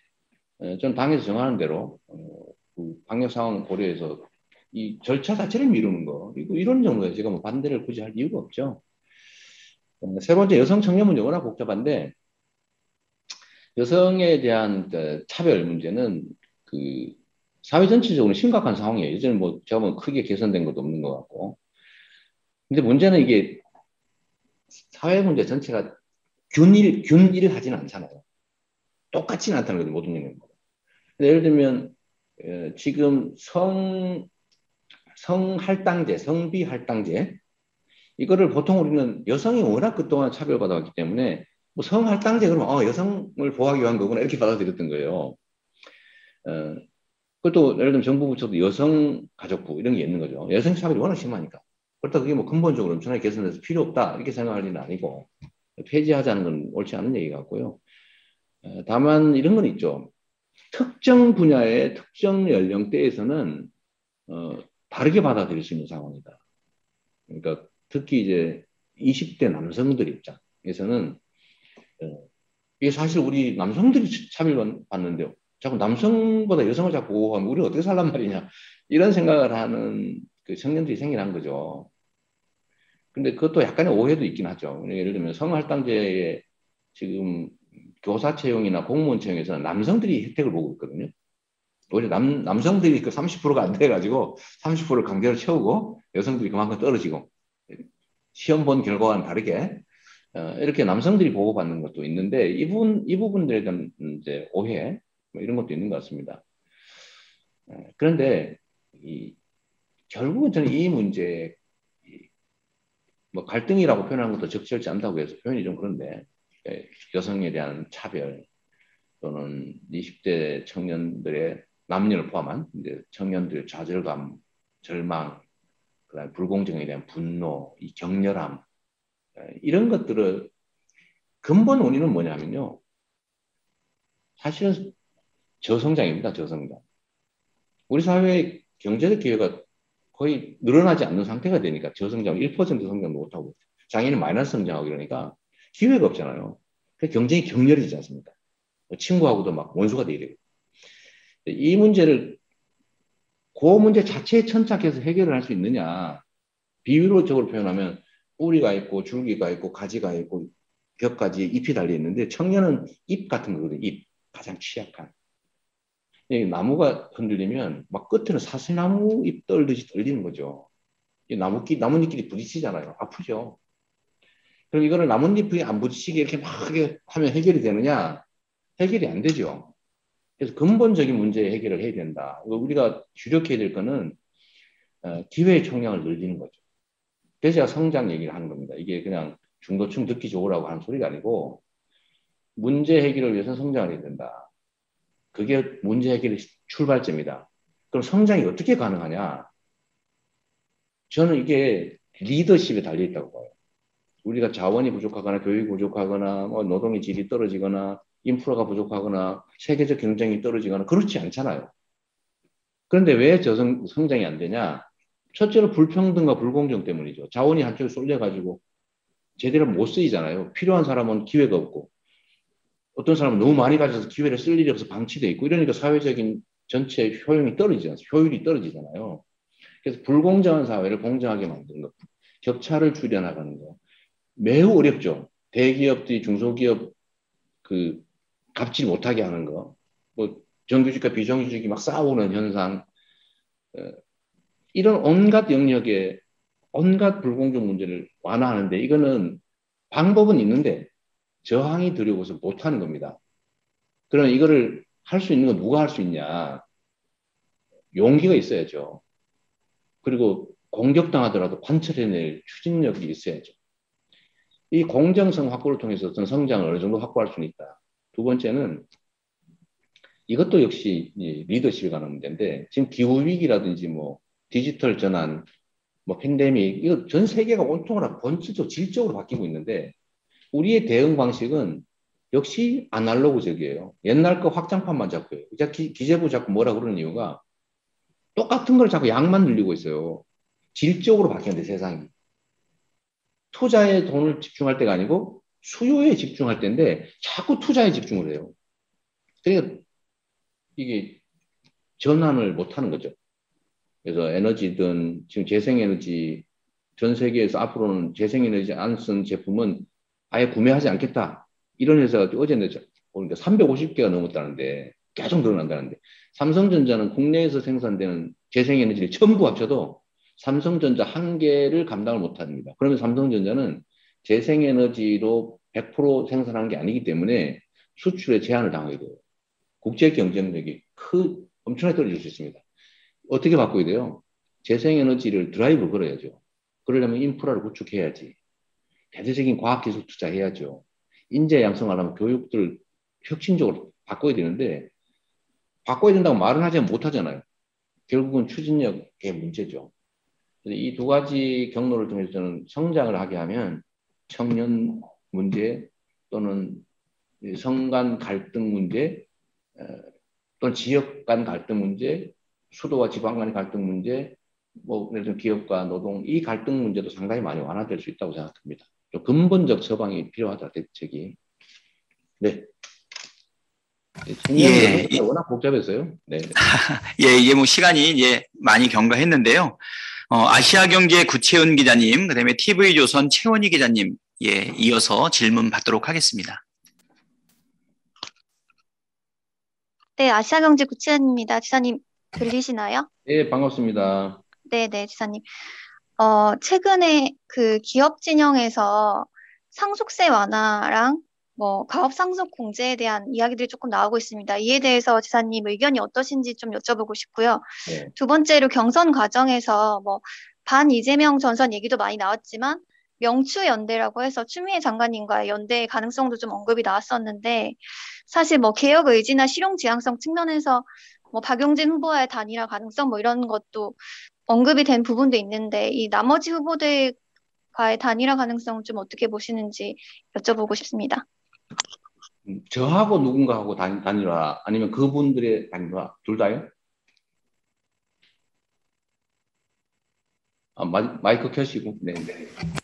저는 당에서 정하는 대로 그 방역 상황 고려해서 이 절차 자체를 미루는 거 이런 정도에 제가 뭐 반대를 굳이 할 이유가 없죠. 세 번째, 여성 청년 문제 워낙 복잡한데 여성에 대한 차별 문제는 그 사회 전체적으로 심각한 상황이에요. 예전에 뭐 제가 뭐 크게 개선된 것도 없는 것 같고. 근데 문제는 이게 사회 문제 전체가 균일하지는 않잖아요. 똑같지는 않다는 거죠, 모든 영역마다. 예를 들면 지금 성할당제, 성비할당제 이거를 보통 우리는 여성이 워낙 그동안 차별받아왔기 때문에 뭐 성할당제 그러면 여성을 보호하기 위한 거구나 이렇게 받아들였던 거예요. 그것도 예를 들면 정부 부처도 여성가족부 이런 게 있는 거죠. 여성 차별이 워낙 심하니까. 그렇다고 그게 뭐 근본적으로 엄청나게 개선돼서 필요 없다 이렇게 생각할 일은 아니고 폐지하자는 건 옳지 않은 얘기 같고요. 다만 이런 건 있죠. 특정 분야의 특정 연령대에서는 다르게 받아들일 수 있는 상황이다. 그러니까 특히 이제 20대 남성들 입장에서는 이게 사실 우리 남성들이 차별받는데요. 자꾸 남성보다 여성을 자꾸 보호하면 우리가 어떻게 살란 말이냐 이런 생각을 하는 그 청년들이 생겨난 거죠. 근데 그것도 약간의 오해도 있긴 하죠. 예를 들면 성할당제에 지금 교사 채용이나 공무원 채용에서는 남성들이 혜택을 보고 있거든요. 오히려 남성들이 그 30%가 안 돼가지고 30%를 강제로 채우고 여성들이 그만큼 떨어지고 시험 본 결과와는 다르게 이렇게 남성들이 보호받는 것도 있는데 이 부분들에 대한 이제 오해 뭐 이런 것도 있는 것 같습니다. 그런데 결국은 저는 이 문제 뭐 갈등이라고 표현하는 것도 적절치 않다고 해서 표현이 좀 그런데 여성에 대한 차별 또는 20대 청년들의 남녀를 포함한 이제 청년들의 좌절감, 절망, 그다음에 불공정에 대한 분노, 이 격렬함 이런 것들을 근본 원인은 뭐냐면요. 사실은 저성장입니다. 저성장. 우리 사회의 경제적 기회가 거의 늘어나지 않는 상태가 되니까 저성장 1% 성장도 못하고 장애는 마이너스 성장하고 이러니까 기회가 없잖아요. 경쟁이 격렬해지지 않습니까? 친구하고도 막 원수가 돼 이래요. 이 문제를 그 문제 자체에 천착해서 해결을 할 수 있느냐 비유적으로 표현하면 뿌리가 있고 줄기가 있고 가지가 있고 벽까지 잎이 달려 있는데 청년은 잎 같은 거거든요. 잎 가장 취약한. 이 나무가 흔들리면 막 끝에는 사슬나무 잎 떨듯이 떨리는 거죠. 이 나뭇잎끼리 부딪히잖아요. 아프죠. 그럼 이거를 나뭇잎이 안 부딪히게 이렇게 막 하면 해결이 되느냐? 해결이 안 되죠. 그래서 근본적인 문제 해결을 해야 된다. 우리가 주력해야 될 거는 기회의 총량을 늘리는 거죠. 그래서 제가 성장 얘기를 하는 겁니다. 이게 그냥 중도층 듣기 좋으라고 하는 소리가 아니고 문제 해결을 위해서 성장을 해야 된다. 그게 문제 해결의 출발점이다. 그럼 성장이 어떻게 가능하냐? 저는 이게 리더십에 달려 있다고 봐요. 우리가 자원이 부족하거나 교육이 부족하거나 뭐 노동의 질이 떨어지거나 인프라가 부족하거나 세계적 경쟁이 떨어지거나 그렇지 않잖아요. 그런데 왜 성장이 안 되냐? 첫째로 불평등과 불공정 때문이죠. 자원이 한쪽에 쏠려가지고 제대로 못 쓰이잖아요. 필요한 사람은 기회가 없고 어떤 사람은 너무 많이 가져서 기회를 쓸 일이 없어서 방치돼 있고 이러니까 사회적인 전체 효용이 떨어지잖아요. 효율이 떨어지잖아요. 그래서 불공정한 사회를 공정하게 만드는 것, 격차를 줄여나가는 거 매우 어렵죠. 대기업들이 중소기업 그 갚지 못하게 하는 거, 뭐 정규직과 비정규직이 막 싸우는 현상, 이런 온갖 영역에 온갖 불공정 문제를 완화하는데 이거는 방법은 있는데 저항이 두려워서 못하는 겁니다. 그러면 이거를 할 수 있는 건 누가 할 수 있냐? 용기가 있어야죠. 그리고 공격당하더라도 관철해낼 추진력이 있어야죠. 이 공정성 확보를 통해서 어떤 성장을 어느 정도 확보할 수는 있다. 두 번째는 이것도 역시 리더십에 관한 문제인데 지금 기후위기라든지 뭐 디지털 전환, 뭐 팬데믹, 이거 전 세계가 온통으로 본질적으로 질적으로 바뀌고 있는데 우리의 대응 방식은 역시 아날로그적이에요. 옛날 거 확장판만 잡고 해요. 기재부 자꾸 뭐라 그러는 이유가 똑같은 걸 자꾸 양만 늘리고 있어요. 질적으로 바뀌는데 세상이. 투자에 돈을 집중할 때가 아니고 수요에 집중할 때인데 자꾸 투자에 집중을 해요. 그러니까 이게 전환을 못하는 거죠. 그래서 에너지든 지금 재생에너지 전 세계에서 앞으로는 재생에너지 안 쓴 제품은 아예 구매하지 않겠다. 이런 회사가 어제는 보니까 350개가 넘었다는데 계속 늘어난다는데 삼성전자는 국내에서 생산되는 재생에너지를 전부 합쳐도 삼성전자 한 개를 감당을 못합니다. 그러면 삼성전자는 재생에너지로 100% 생산하는 게 아니기 때문에 수출에 제한을 당하게 돼요. 국제 경쟁력이 엄청나게 떨어질 수 있습니다. 어떻게 바꿔야 돼요? 재생에너지를 드라이브 걸어야죠. 그러려면 인프라를 구축해야지. 대대적인 과학기술 투자해야죠. 인재 양성하려면 교육들 혁신적으로 바꿔야 되는데 바꿔야 된다고 말은 하지만 못하잖아요. 결국은 추진력의 문제죠. 이 두 가지 경로를 통해서 저는 성장을 하게 하면 청년 문제 또는 성 간 갈등 문제 또는 지역 간 갈등 문제 수도와 지방 간의 갈등 문제 뭐 예를 들면 기업과 노동 이 갈등 문제도 상당히 많이 완화될 수 있다고 생각합니다. 좀 근본적 처방이 필요하다 대책이. 네. 예, 워낙 복잡해서요. 네. 예, 이게 뭐 시간이 이제 많이 경과했는데요. 아시아경제 구채은 기자님, 그다음에 TV조선 최원희 기자님, 예, 이어서 질문 받도록 하겠습니다. 네, 아시아경제 구채은입니다. 지사님 들리시나요? 네, 반갑습니다. 네, 지사님. 최근에 그 기업 진영에서 상속세 완화랑 뭐 가업 상속 공제에 대한 이야기들이 조금 나오고 있습니다. 이에 대해서 지사님 의견이 어떠신지 좀 여쭤보고 싶고요. 네. 두 번째로 경선 과정에서 뭐 반 이재명 전선 얘기도 많이 나왔지만 명추연대라고 해서 추미애 장관님과의 연대의 가능성도 좀 언급이 나왔었는데 사실 뭐 개혁 의지나 실용 지향성 측면에서 뭐 박용진 후보와의 단일화 가능성 뭐 이런 것도 언급이 된 부분도 있는데 이 나머지 후보들과의 단일화 가능성 좀 어떻게 보시는지 여쭤보고 싶습니다. 저하고 누군가하고 단일화 아니면 그분들의 단일화 둘 다요? 마이크 켜시고. 네.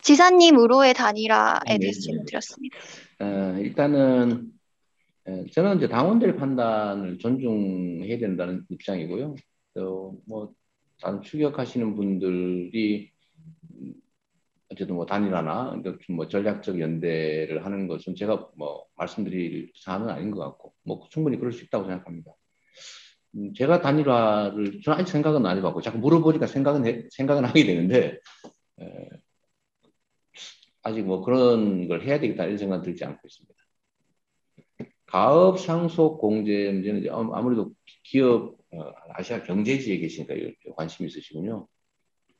지사님으로의 단일화에 대해서 질문 드렸습니다. 일단은 저는 이제 당원들의 판단을 존중해야 된다는 어쨌든 뭐 단일화나 뭐 전략적 연대를 하는 것은 제가 뭐 말씀드릴 사안은 아닌 것 같고 뭐 충분히 그럴 수 있다고 생각합니다. 제가 단일화를 저는 아직 생각은 안 해봤고 자꾸 물어보니까 생각은 하게 되는데 아직 뭐 그런 걸 해야 되겠다 이런 생각은 들지 않고 있습니다. 가업 상속 공제 문제는 이제 아무래도 기업 아시아 경제지에 계시니까 관심이 있으시군요.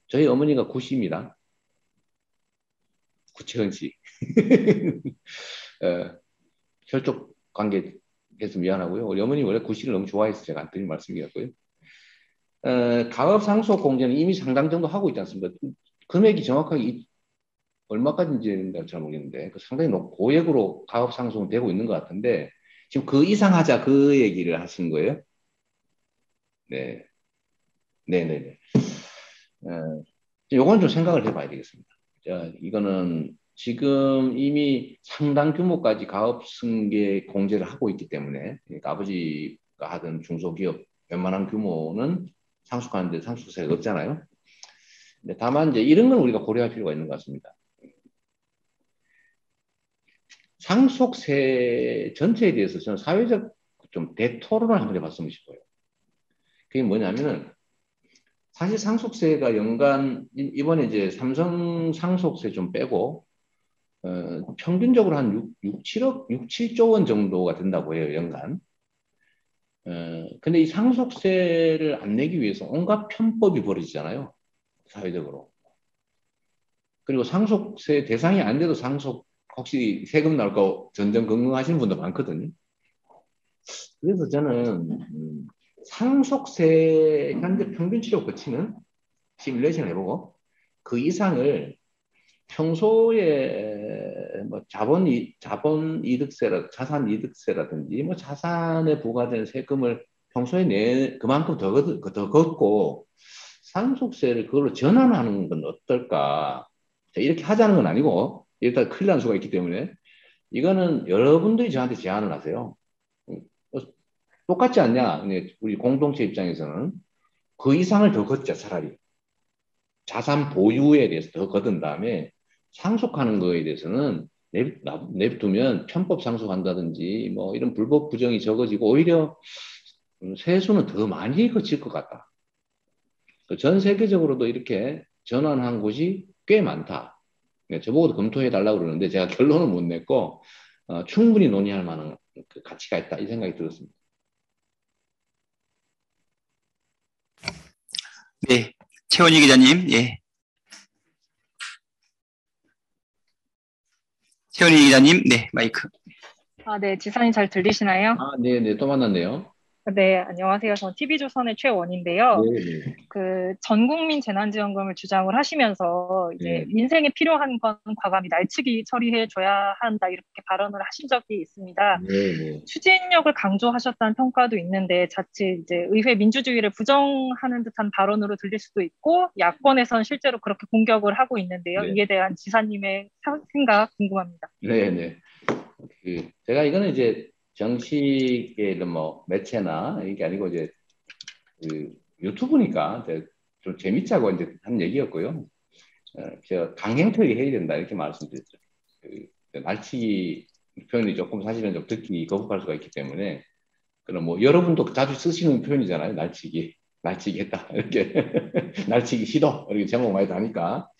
저희 어머니가 구시입니다. 구채은 씨. 혈족 관계에서 미안하고요. 우리 어머니 원래 구시를 너무 좋아해서 제가 안 드린 말씀이었고요. 가업 상속 공제는 이미 상당 정도 하고 있지 않습니까? 금액이 정확하게 얼마까지인지는 잘 모르겠는데 상당히 고액으로 가업 상속은 되고 있는 것 같은데 지금 그 이상 하자 그 얘기를 하신 거예요? 네. 네네네. 요건 좀 생각을 해봐야 되겠습니다. 자, 이거는 지금 이미 상당 규모까지 가업 승계 공제를 하고 있기 때문에 그러니까 아버지가 하던 중소기업 웬만한 규모는 상속하는데 상속세가 없잖아요. 근데 다만 이제 이런 건 우리가 고려할 필요가 있는 것 같습니다. 상속세 전체에 대해서 저는 사회적 좀 대토론을 한번 해봤으면 싶어요. 그게 뭐냐면은 사실 상속세가 연간 이번에 이제 삼성 상속세 좀 빼고 평균적으로 한 7조 원 정도가 된다고 해요, 연간. 근데 이 상속세를 안 내기 위해서 온갖 편법이 벌어지잖아요, 사회적으로. 그리고 상속세 대상이 안 돼도 혹시 세금 나올까 전전긍긍하시는 분도 많거든요. 그래서 저는 상속세 현재 평균치로 거치는 시뮬레이션을 해보고 그 이상을 평소에 뭐 자본이득세라 자산이득세라든지 뭐 자산에 부과되는 세금을 평소에 그만큼 더 걷고 상속세를 그걸로 전환하는 건 어떨까? 이렇게 하자는 건 아니고 일단 큰일 날 수가 있기 때문에 이거는 여러분들이 저한테 제안을 하세요. 똑같지 않냐? 우리 공동체 입장에서는 그 이상을 더 걷자 차라리. 자산 보유에 대해서 더 걷은 다음에 상속하는 거에 대해서는 내두면 편법 상속한다든지 뭐 이런 불법 부정이 적어지고 오히려 세수는 더 많이 거칠 것 같다. 전 세계적으로도 이렇게 전환한 곳이 꽤 많다. 저보고도 검토해 달라고 그러는데 제가 결론은 못 냈고 충분히 논의할 만한 그 가치가 있다 이 생각이 들었습니다. 네, 최원희 기자님, 예. 최원희 기자님, 네, 마이크. 네, 지사님 잘 들리시나요? 네, 또 만났네요. 네, 안녕하세요. 저는 TV조선의 최원인데요. 네. 그 전국민 재난지원금을 주장을 하시면서 이제 민생에 필요한 건 과감히 날치기 처리해줘야 한다 이렇게 발언을 하신 적이 있습니다. 추진력을 강조하셨다는 평가도 있는데 자칫 이제 의회 민주주의를 부정하는 듯한 발언으로 들릴 수도 있고 야권에선 실제로 그렇게 공격을 하고 있는데요. 이에 대한 지사님의 생각 궁금합니다. 네. 제가 이거는 이제 정식의 뭐 매체나 이게 아니고 이제 유튜브니까 좀 재밌자고 이제 한 얘기였고요. 제가 강행처리 해야 된다 이렇게 말씀드렸죠. 날치기 표현이 조금 사실은 좀 듣기 거북할 수가 있기 때문에 그럼 뭐 여러분도 자주 쓰시는 표현이잖아요. 날치기 했다 이렇게 날치기 시도 이렇게 제목 많이 다니까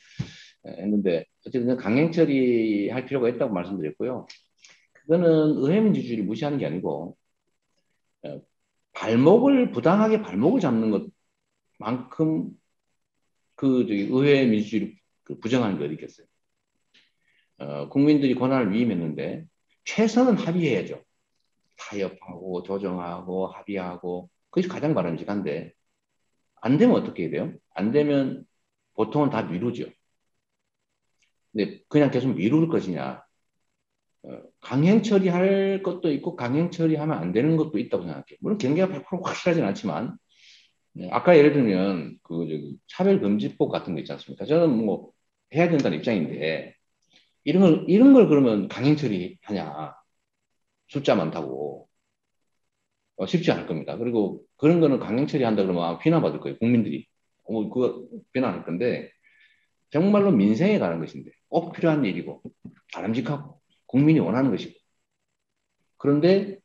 했는데 어쨌든 강행처리 할 필요가 있다고 말씀드렸고요. 그거는 의회 민주주의를 무시하는 게 아니고 부당하게 발목을 잡는 것만큼 의회 민주주의를 부정하는 게 어디 있겠어요. 국민들이 권한을 위임했는데 최선은 합의해야죠. 타협하고 조정하고 합의하고 그것이 가장 바람직한데 안 되면 어떻게 해야 돼요? 안 되면 보통은 다 미루죠. 근데 그냥 계속 미룰 것이냐. 강행 처리할 것도 있고 강행 처리하면 안 되는 것도 있다고 생각해요. 물론 경계가 100% 확실하진 않지만 아까 예를 들면 차별금지법 같은 거 있지 않습니까? 저는 뭐 해야 된다는 입장인데 이런 걸 그러면 강행 처리하냐? 숫자 많다고 쉽지 않을 겁니다. 그리고 그런 거는 강행 처리한다 그러면 비난받을 거예요. 국민들이 그거 비난할 건데 정말로 민생에 관한 것인데 꼭 필요한 일이고 바람직하고 국민이 원하는 것이고 그런데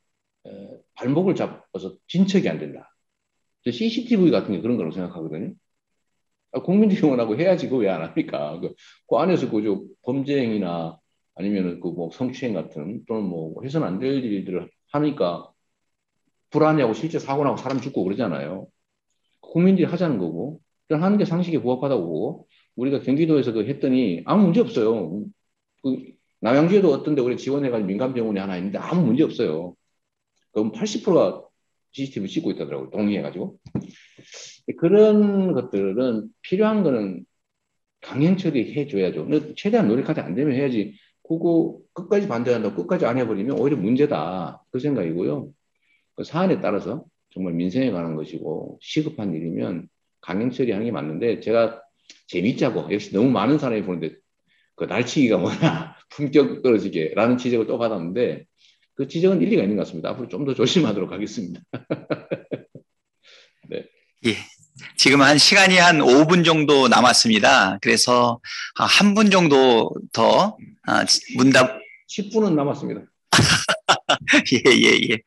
발목을 잡아서 진척이 안 된다. CCTV 같은 게 그런 거라고 생각하거든요. 국민들이 원하고 해야지 그거 왜 안 합니까? 그 안에서 그 범죄 행위나 아니면은 그 뭐 성추행 같은 또는 뭐 해서는 안 될 일들을 하니까 불안해하고 실제 사고 나고 사람 죽고 그러잖아요. 국민들이 하자는 거고 하는 게 상식에 부합하다고 보고 우리가 경기도에서 그 했더니 아무 문제 없어요. 그 남양주에도 어떤데 우리 지원해가지고 민간병원이 하나 있는데 아무 문제 없어요. 그럼 80%가 CCTV 찍고 있다더라고요. 동의해가지고. 그런 것들은 필요한 거는 강행 처리해줘야죠. 최대한 노력하지 안 되면 해야지. 그거 끝까지 반대한다고 끝까지 안 해버리면 오히려 문제다. 그 생각이고요. 그 사안에 따라서 정말 민생에 관한 것이고 시급한 일이면 강행 처리하는 게 맞는데 제가 재밌자고 역시 너무 많은 사람이 보는데 그 날치기가 뭐냐 품격 떨어지게 라는 지적을 또 받았는데 그 지적은 일리가 있는 것 같습니다. 앞으로 좀 더 조심하도록 하겠습니다. 네. 예. 지금 시간이 한 5분 정도 남았습니다. 그래서 한 분 정도 더 문답 10분은 남았습니다. 예.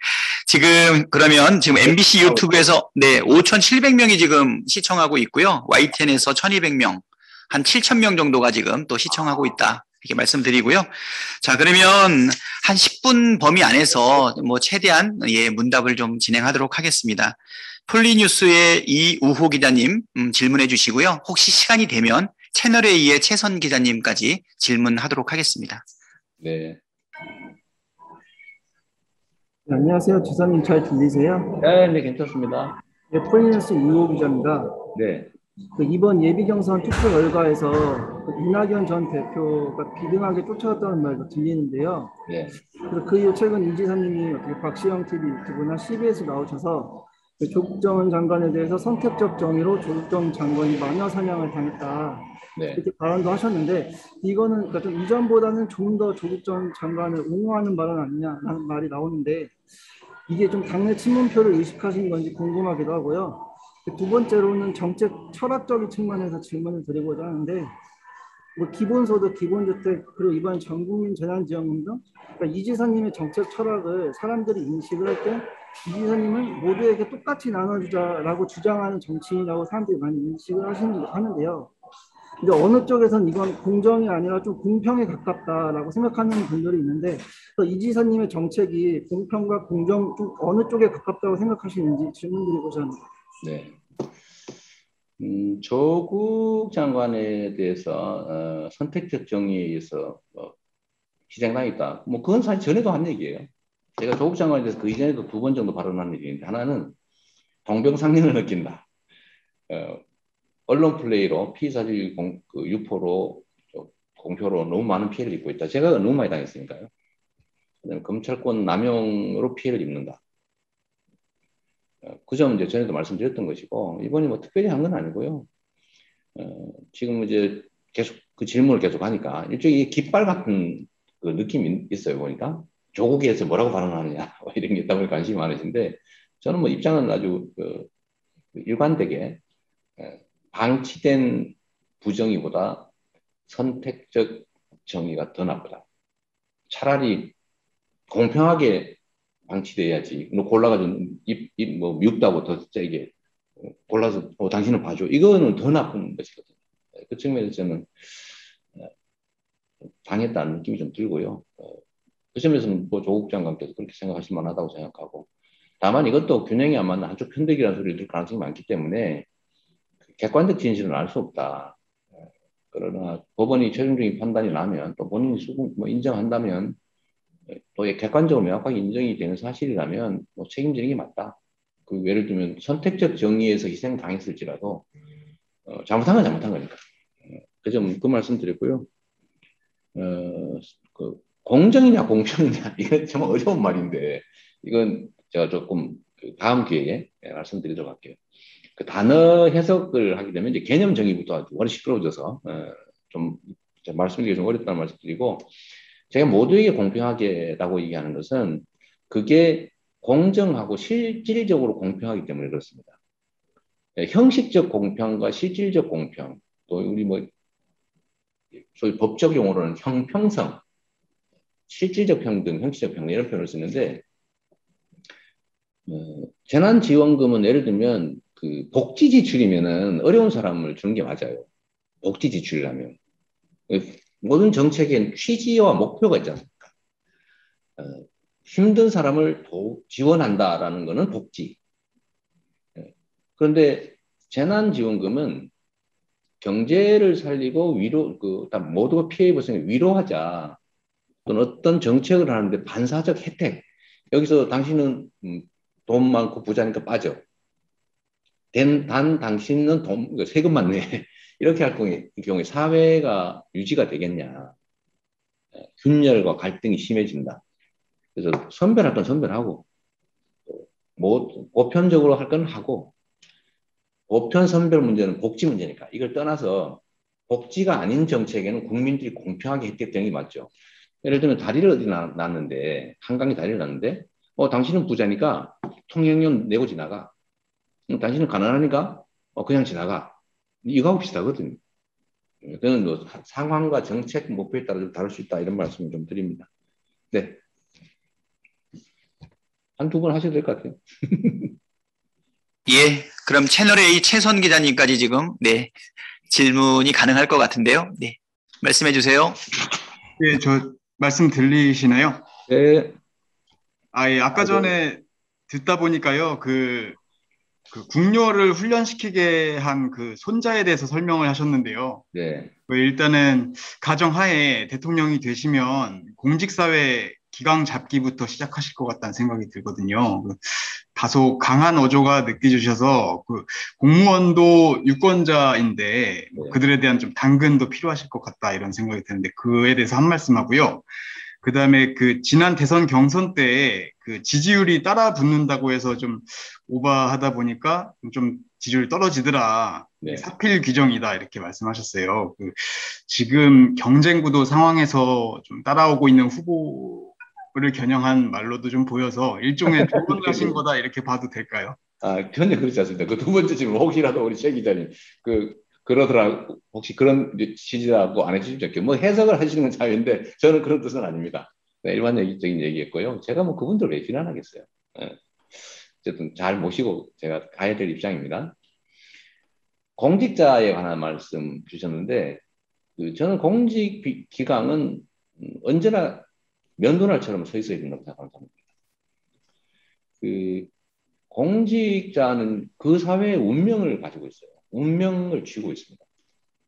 그러면 지금 MBC 유튜브에서 5,700명이 지금 시청하고 있고요. YTN에서 1,200명, 한 7,000명 정도가 지금 또 시청하고 있다. 이렇게 말씀드리고요. 자, 그러면 한 10분 범위 안에서 뭐 최대한 문답을 좀 진행하도록 하겠습니다. 폴리뉴스의 이우호 기자님 질문해 주시고요. 혹시 시간이 되면 채널A의 최선 기자님까지 질문하도록 하겠습니다. 네. 네, 안녕하세요. 지사님 잘 들리세요? 네, 괜찮습니다. 네, 폴리뉴스 이호 기자입니다. 네. 이번 예비경선 투표 결과에서 이낙연 전 대표가 비등하게 쫓아갔다는 말도 들리는데요. 네. 그래서 그 이후 최근 이 지사님이 박시영 TV 유튜브나 CBS 나오셔서 조국정 장관에 대해서 선택적 정의로 조국정 장관이 마녀 사냥을 당했다. 네. 이렇게 발언도 하셨는데 이거는 그러니까 좀 이전보다는 좀 더 조국정 장관을 옹호하는 발언 아니냐라는 말이 나오는데 이게 좀 당내 친문표를 의식하신 건지 궁금하기도 하고요. 두 번째로는 정책 철학적인 측면에서 질문을 드리고자 하는데 뭐 기본소득, 기본주택 그리고 이번 전국민 재난지원금 등 그러니까 이 지사님의 정책 철학을 사람들이 인식을 할 때 이 지사님은 모두에게 똑같이 나눠주자라고 주장하는 정치인이라고 사람들이 많이 인식을 하는데요. 근데 어느 쪽에서는 이건 공정이 아니라 좀 공평에 가깝다라고 생각하는 분들이 있는데 이 지사님의 정책이 공평과 공정 좀 어느 쪽에 가깝다고 생각하시는지 질문드리고자 합니다. 네. 조국 장관에 대해서 선택적 정의에 의해서 희생당했다. 뭐 그건 사실 전에도 한 얘기예요. 제가 조국 장관에 대해서 그 이전에도 2번 정도 발언한 얘기인데 하나는 동병상련을 느낀다. 언론 플레이로 피의사실 유포로 공표로 너무 많은 피해를 입고 있다. 제가 너무 많이 당했으니까요. 그다음에 검찰권 남용으로 피해를 입는다. 그 점은 이제 전에도 말씀드렸던 것이고 이번에 뭐 특별히 한 건 아니고요. 지금 이제 계속 그 질문을 계속 하니까 일종의 깃발 같은 그 느낌이 있어요. 보니까 조국에서 뭐라고 발언하느냐 이런 게 때문에 관심이 많으신데 저는 뭐 입장은 아주 일관되게 방치된 부정의보다 선택적 정의가 더 나쁘다. 차라리 공평하게 방치돼야지. 너 골라가지고 뭐 미흡다고 더 세게 골라서 당신은 봐줘. 이거는 더 나쁜 것이거든요. 그 측면에서 저는 당했다는 느낌이 좀 들고요. 그 점에서는 뭐 조국 장관께서 그렇게 생각하실 만하다고 생각하고 다만 이것도 균형이 안 맞는 한쪽 편들기라는 소리를 들 가능성이 많기 때문에 객관적 진실은 알 수 없다. 그러나 법원이 최종적인 판단이 나면 또 본인이 뭐 인정한다면 또 객관적으로 명확하게 인정이 되는 사실이라면 뭐 책임지는 게 맞다. 그 예를 들면 선택적 정의에서 희생당했을지라도 잘못한 건 잘못한 거니까. 그 점 그 말씀 드렸고요. 그 공정이냐 공평이냐 이건 정말 어려운 말인데 이건 제가 조금 다음 기회에 말씀드리도록 할게요. 그 단어 해석을 하게 되면 이제 개념 정의부터 아주 워낙 시끄러워져서 좀 말씀드리기 좀 어렵다는 말씀 드리고 제가 모두에게 공평하게라고 얘기하는 것은 그게 공정하고 실질적으로 공평하기 때문에 그렇습니다. 형식적 공평과 실질적 공평 또 우리 뭐 소위 법적 용어로는 형평성, 실질적 평등, 형식적 평등 이런 표현을 쓰는데 재난지원금은 예를 들면 그 복지 지출이면은 어려운 사람을 주는 게 맞아요. 복지 지출이라면 모든 정책엔 취지와 목표가 있지 않습니까? 힘든 사람을 지원한다라는 것은 복지. 그런데 재난지원금은 경제를 살리고 위로 모두가 피해 입었으니 위로하자. 또는 어떤 정책을 하는데 반사적 혜택. 여기서 당신은 돈 많고 부자니까 빠져. 단 당신은 세금만 내. 이렇게 할 경우에 사회가 유지가 되겠냐. 균열과 갈등이 심해진다. 그래서 선별할 건 선별하고 뭐 보편적으로 할 건 하고 보편 선별 문제는 복지 문제니까 이걸 떠나서 복지가 아닌 정책에는 국민들이 공평하게 혜택되는 게 맞죠. 예를 들면 다리를 어디 났는데 한강에 다리를 났는데 당신은 부자니까 통행료 내고 지나가. 당신은 가난하니까 그냥 지나가. 이거하고 비슷하거든요. 그는 뭐 상황과 정책 목표에 따라 좀 다를 수 있다 이런 말씀을 좀 드립니다. 네. 한두 번 하셔도 될 것 같아요. 예, 그럼 채널A 최선 기자님까지 지금 네 질문이 가능할 것 같은데요. 네, 말씀해 주세요. 네, 저 말씀 들리시나요? 네. 예, 아까 전에 듣다 보니까요, 그 궁녀를 훈련시키게 한 그 손자에 대해서 설명을 하셨는데요. 네. 일단은 가정하에 대통령이 되시면 공직사회 기강 잡기부터 시작하실 것 같다는 생각이 들거든요. 다소 강한 어조가 느껴지셔서 공무원도 유권자인데 그들에 대한 좀 당근도 필요하실 것 같다 이런 생각이 드는데 그에 대해서 한 말씀 하고요. 그 다음에 지난 대선 경선 때 지지율이 따라 붙는다고 해서 좀 오버하다 보니까 좀 지지율 떨어지더라. 네. 사필 규정이다 이렇게 말씀하셨어요. 지금 경쟁 구도 상황에서 좀 따라오고 있는 후보를 겨냥한 말로도 좀 보여서 일종의 조언하신 거다 이렇게 봐도 될까요? 전혀 그렇지 않습니다. 두 번째 질문 혹시라도 우리 최 기자님 그러더라 혹시 그런 취지라고 안 해주시면 좋겠고 뭐 해석을 하시는 건 자유인데 저는 그런 뜻은 아닙니다. 네, 일반적인 얘기였고요. 제가 뭐 그분들 왜 비난하겠어요. 어쨌든 잘 모시고 제가 가야 될 입장입니다. 공직자에 관한 말씀 주셨는데 저는 공직 기강은 언제나 면도날처럼 서 있어야 된다고 생각합니다. 공직자는 그 사회의 운명을 가지고 있어요. 운명을 쥐고 있습니다.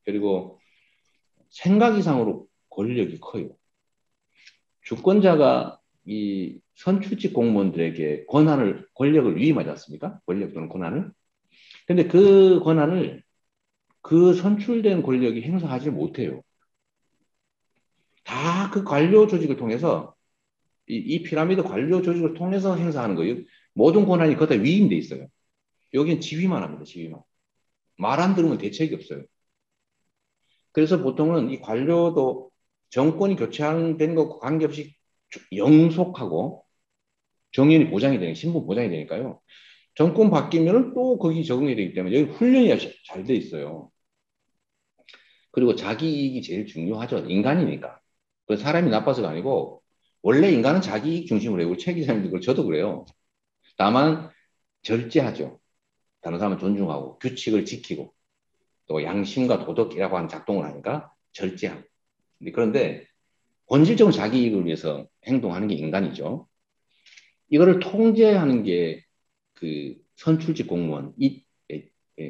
그리고 생각 이상으로 권력이 커요. 주권자가 이 선출직 공무원들에게 권력을 위임하지 않습니까? 권력 또는 권한을. 근데 그 권한을 그 선출된 권력이 행사하지 못해요. 다 그 관료 조직을 통해서 이 피라미드 관료 조직을 통해서 행사하는 거예요. 모든 권한이 거기다 위임돼 있어요. 여기는 지휘만 합니다. 지휘만. 말 안 들으면 대책이 없어요. 그래서 보통은 이 관료도 정권이 교체된 것과 관계없이 영속하고 정연이 보장이 되니까 신분 보장이 되니까요. 정권 바뀌면 또 거기 적응이 되기 때문에 여기 훈련이 잘 돼 있어요. 그리고 자기 이익이 제일 중요하죠. 인간이니까. 그 사람이 나빠서가 아니고 원래 인간은 자기 이익 중심으로 해요. 우리 최 기자님도 그걸 저도 그래요. 다만 절제하죠. 다른 사람을 존중하고 규칙을 지키고 또 양심과 도덕이라고 하는 작동을 하니까 절제하고. 그런데 본질적으로 자기 이익을 위해서 행동하는 게 인간이죠. 이거를 통제하는 게 선출직 공무원,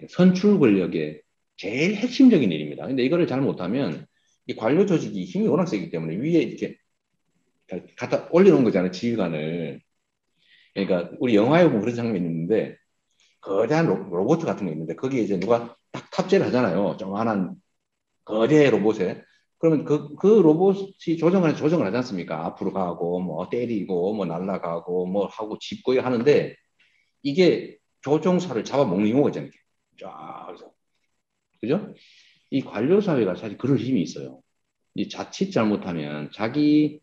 선출 권력의 제일 핵심적인 일입니다. 근데 이거를 잘 못하면 이 관료 조직이 힘이 워낙 세기 때문에 위에 이렇게 갖다 올려놓은 거잖아요. 지휘관을. 그러니까 우리 영화에 보면 그런 장면이 있는데 거대한 로봇 같은 거 있는데 거기에 이제 누가 딱 탑재를 하잖아요. 조그만한 거대 로봇에. 그러면 그 로봇이 조정을 하지 않습니까? 앞으로 가고 뭐 때리고 뭐 날아가고 뭐 하고 짚고 하는데 이게 조종사를 잡아먹는 경우가 있잖아요. 쫙 해서. 그죠? 이 관료 사회가 사실 그럴 힘이 있어요. 이 자칫 잘못하면 자기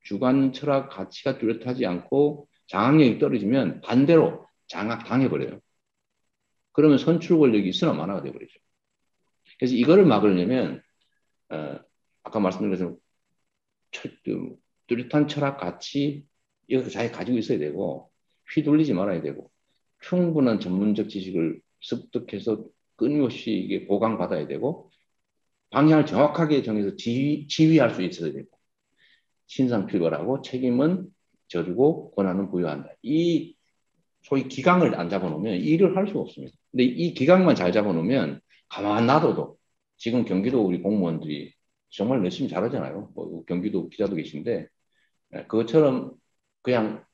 주관 철학 가치가 뚜렷하지 않고 장악력이 떨어지면 반대로 장악당해버려요. 그러면 선출 권력이 있으나 마나가 돼버리죠. 그래서 이거를 막으려면 아까 말씀드린 것처럼 뚜렷한 철학 가치 이것도 자기 가지고 있어야 되고 휘둘리지 말아야 되고 충분한 전문적 지식을 습득해서 끊임없이 이게 보강받아야 되고 방향을 정확하게 정해서 지휘할 수 있어야 되고 신상필벌하고 책임은 져주고 권한은 부여한다. 이 소위 기강을 안 잡아놓으면 일을 할 수가 없습니다. 근데 이 기강만 잘 잡아놓으면 가만 놔둬도 지금 경기도 우리 공무원들이 정말 열심히 잘하잖아요. 뭐 경기도 기자도 계신데 그것처럼 그냥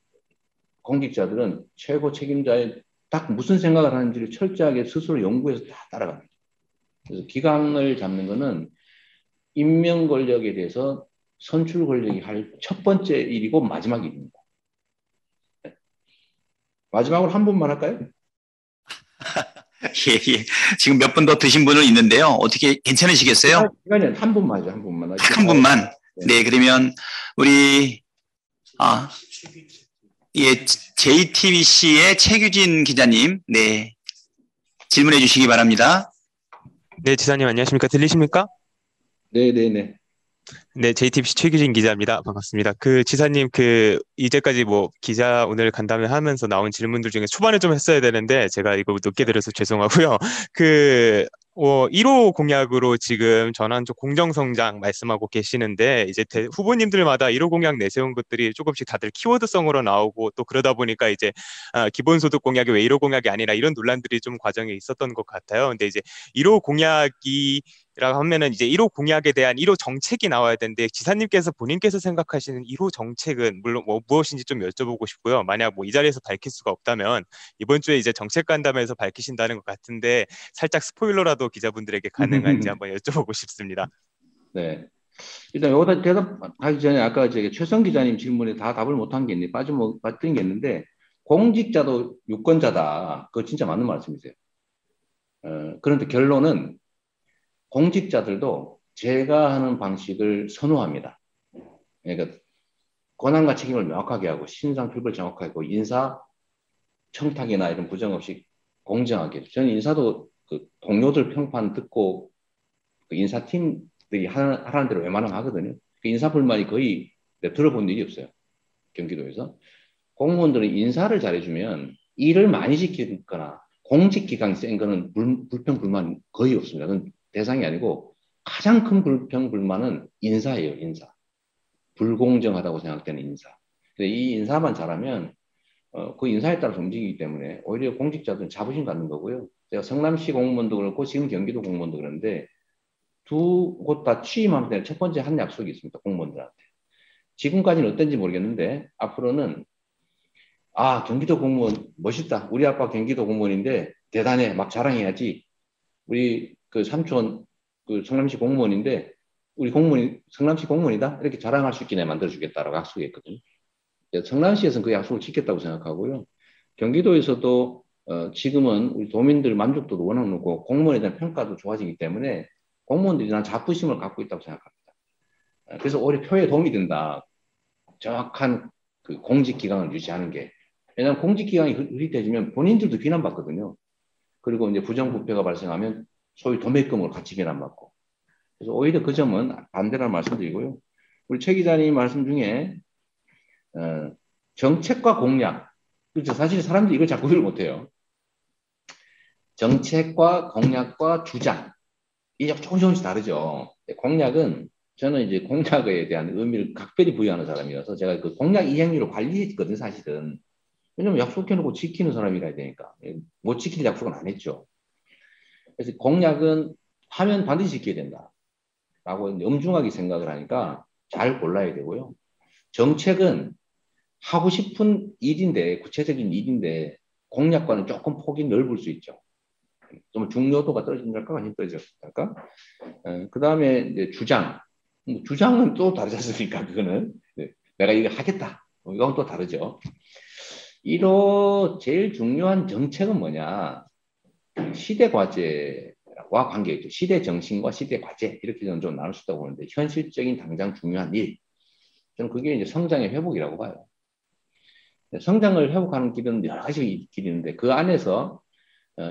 공직자들은 최고 책임자의 딱 무슨 생각을 하는지를 철저하게 스스로 연구해서 다 따라갑니다. 그래서 기강을 잡는 거는 임명 권력에 대해서 선출 권력이 할 첫 번째 일이고 마지막 일입니다. 마지막으로 한 분만 할까요? 예, 예. 지금 몇 분 더 드신 분은 있는데요. 어떻게 괜찮으시겠어요? 시간이 한 분만 하죠, 한 분만. 딱 한 분만. 네, 그러면 우리 예, JTBC의 최규진 기자님, 네, 질문해 주시기 바랍니다. 네, 지사님 안녕하십니까? 들리십니까? 네, 네, 네. 네, JTBC 최규진 기자입니다. 반갑습니다. 지사님, 이제까지 뭐 기자 오늘 간담회 하면서 나온 질문들 중에 초반에 좀 했어야 되는데 제가 이거 늦게 들어서 죄송하고요. 1호 공약으로 지금 전환적 공정성장 말씀하고 계시는데 이제 후보님들마다 1호 공약 내세운 것들이 조금씩 다들 키워드성으로 나오고 또 그러다 보니까 이제 기본소득 공약이 왜 1호 공약이 아니라 이런 논란들이 좀 과정에 있었던 것 같아요. 근데 이제 1호 공약이라고 하면은 이제 1호 공약에 대한 1호 정책이 나와야 되는데 지사님께서 본인께서 생각하시는 1호 정책은 물론 뭐 무엇인지 좀 여쭤보고 싶고요. 만약 뭐 이 자리에서 밝힐 수가 없다면 이번 주에 이제 정책 간담회에서 밝히신다는 것 같은데 살짝 스포일러라도 기자분들에게 가능한지 한번 여쭤보고 싶습니다. 네. 일단 여기다 대답하기 전에 아까 최성 기자님 질문에 다 답을 못한 게 있는데 빠뜨린 게 있는데 공직자도 유권자다. 그거 진짜 맞는 말씀이세요. 그런데 결론은 공직자들도 제가 하는 방식을 선호합니다. 그러니까 권한과 책임을 명확하게 하고 신상필벌 정확하게 하고 인사 청탁이나 이런 부정 없이 공정하게. 저는 인사도 동료들 평판 듣고 인사팀들이 하라는 대로 웬만하면 하거든요. 인사 불만이 거의 들어본 일이 없어요. 경기도에서. 공무원들은 인사를 잘해주면 일을 많이 시키거나 공직기강이 센 거는 불평 불만이 거의 없습니다. 그건 대상이 아니고 가장 큰 불평 불만은 인사예요. 인사. 불공정하다고 생각되는 인사. 근데 이 인사만 잘하면 그 인사에 따라서 움직이기 때문에 오히려 공직자들은 자부심 갖는 거고요. 제가 성남시 공무원도 그렇고 지금 경기도 공무원도 그런데 두 곳 다 취임하면 되는 첫 번째 한 약속이 있습니다. 공무원들한테. 지금까지는 어떤지 모르겠는데 앞으로는 경기도 공무원 멋있다. 우리 아빠 경기도 공무원인데 대단해. 막 자랑해야지. 우리 삼촌 성남시 공무원인데 우리 공무원이 성남시 공무원이다. 이렇게 자랑할 수 있게 만들어주겠다라고 약속했거든요. 성남시에서는 그 약속을 지켰다고 생각하고요. 경기도에서도 지금은 우리 도민들 만족도도 워낙 높고 공무원에 대한 평가도 좋아지기 때문에 공무원들이 난 자부심을 갖고 있다고 생각합니다. 그래서 오히려 표에 도움이 된다. 정확한 공직기강을 유지하는 게. 왜냐하면 공직기강이 흐릿해지면 본인들도 비난받거든요. 그리고 이제 부정부패가 발생하면 소위 도매금으로 같이 비난받고. 그래서 오히려 그 점은 반대라는 말씀드리고요. 우리 최 기자님 말씀 중에 정책과 공약. 그렇죠. 사실 사람들이 이걸 잘 구별 못해요. 정책과 공약과 주장. 이게 조금씩 다르죠. 공약은 저는 이제 공약에 대한 의미를 각별히 부여하는 사람이라서 제가 그 공약 이행률을 관리했거든요, 사실은. 왜냐면 약속해놓고 지키는 사람이라 되니까. 못 지킬 약속은 안 했죠. 그래서 공약은 하면 반드시 지켜야 된다. 라고 엄중하게 생각을 하니까 잘 골라야 되고요. 정책은 하고 싶은 일인데, 구체적인 일인데, 공약과는 조금 폭이 넓을 수 있죠. 좀 중요도가 떨어진달까? 아니면 떨어질까? 그 다음에 이제 주장. 주장은 또 다르지 않습니까? 그거는. 내가 이거 하겠다. 이건 또 다르죠. 1호 제일 중요한 정책은 뭐냐? 시대 과제와 관계있죠. 시대 정신과 시대 과제 이렇게 저는 좀 나눌 수 있다고 보는데 현실적인 당장 중요한 일. 저는 그게 이제 성장의 회복이라고 봐요. 성장을 회복하는 길은 여러 가지 길이 있는데 그 안에서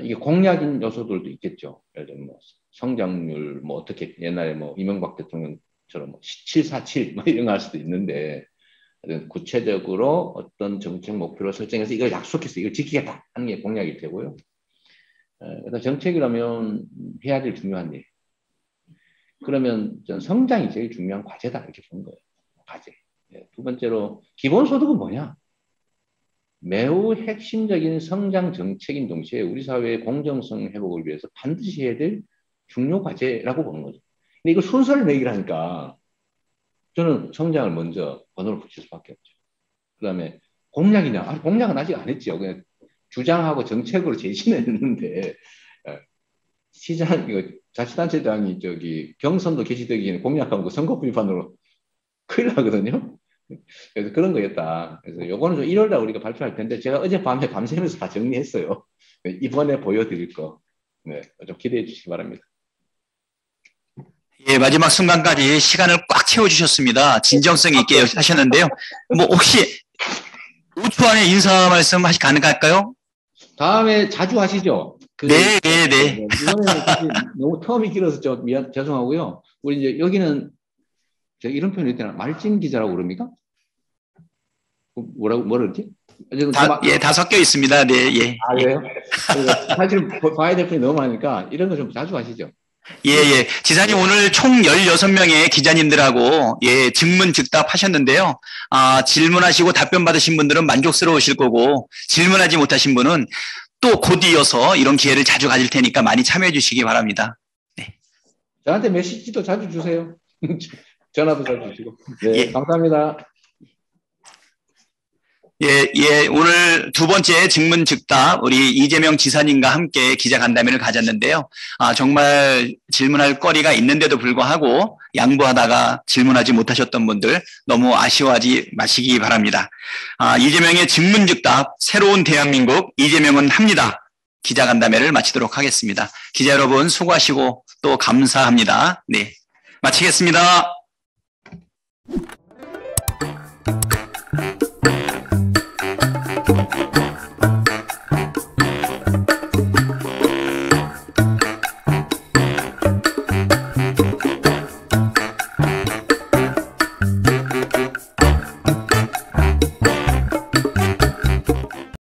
이게 공약인 요소들도 있겠죠. 예를 들면 뭐 성장률 뭐 어떻게 옛날에 뭐 이명박 대통령 뭐 747 뭐 이런 거 할 수도 있는데 구체적으로 어떤 정책 목표를 설정해서 이걸 약속해서 이걸 지키겠다 하는 게 공약일 테고요. 그래서 정책이라면 해야 될 중요한 일. 그러면 전 성장이 제일 중요한 과제다 이렇게 보는 거예요. 과제. 두 번째로 기본소득은 뭐냐? 매우 핵심적인 성장 정책인 동시에 우리 사회의 공정성 회복을 위해서 반드시 해야 될 중요 과제라고 보는 거죠. 근데 이거 순서를 내기를 하니까 저는 성장을 먼저 번호를 붙일 수밖에 없죠. 그 다음에 공약이냐? 공약은 아직 안 했죠. 그냥 주장하고 정책으로 제시는 했는데 시장, 자치단체장이 경선도 개시되기 전에 공약하고 선거법 위반으로 큰일 나거든요. 그래서 그런 거였다. 그래서 요거는 좀 1월달 우리가 발표할 텐데 제가 어젯밤에 밤새면서 다 정리했어요. 이번에 보여드릴 거. 네, 좀 기대해 주시기 바랍니다. 예, 마지막 순간까지 시간을 꽉 채워주셨습니다. 진정성 있게 하셨는데요. 뭐 혹시 5초 안에 인사 말씀 가능할까요? 다음에 자주 하시죠. 네. 이번에는 너무 텀이 길어서 죄송하고요. 우리 이제 여기는 제가 이런 표현을 했잖아요. 말진 기자라고 그럽니까? 뭐라 그러지? 다 섞여 있습니다. 네, 예. 아, 그래요? 사실 봐야 될 분이 너무 많으니까 이런 거 좀 자주 하시죠. 예. 지사님 오늘 총 16명의 기자님들하고 증문즉답 하셨는데요. 질문하시고 답변 받으신 분들은 만족스러우실 거고 질문하지 못하신 분은 또 곧 이어서 이런 기회를 자주 가질 테니까 많이 참여해 주시기 바랍니다. 네. 저한테 메시지도 자주 주세요. 전화도 잘 주시고. 네, 감사합니다. 예, 오늘 두 번째 증문즉답 우리 이재명 지사님과 함께 기자간담회를 가졌는데요. 정말 질문할 거리가 있는데도 불구하고 양보하다가 질문하지 못하셨던 분들 너무 아쉬워하지 마시기 바랍니다. 이재명의 증문즉답 새로운 대한민국 이재명은 합니다. 기자간담회를 마치도록 하겠습니다. 기자 여러분 수고하시고 또 감사합니다. 네, 마치겠습니다.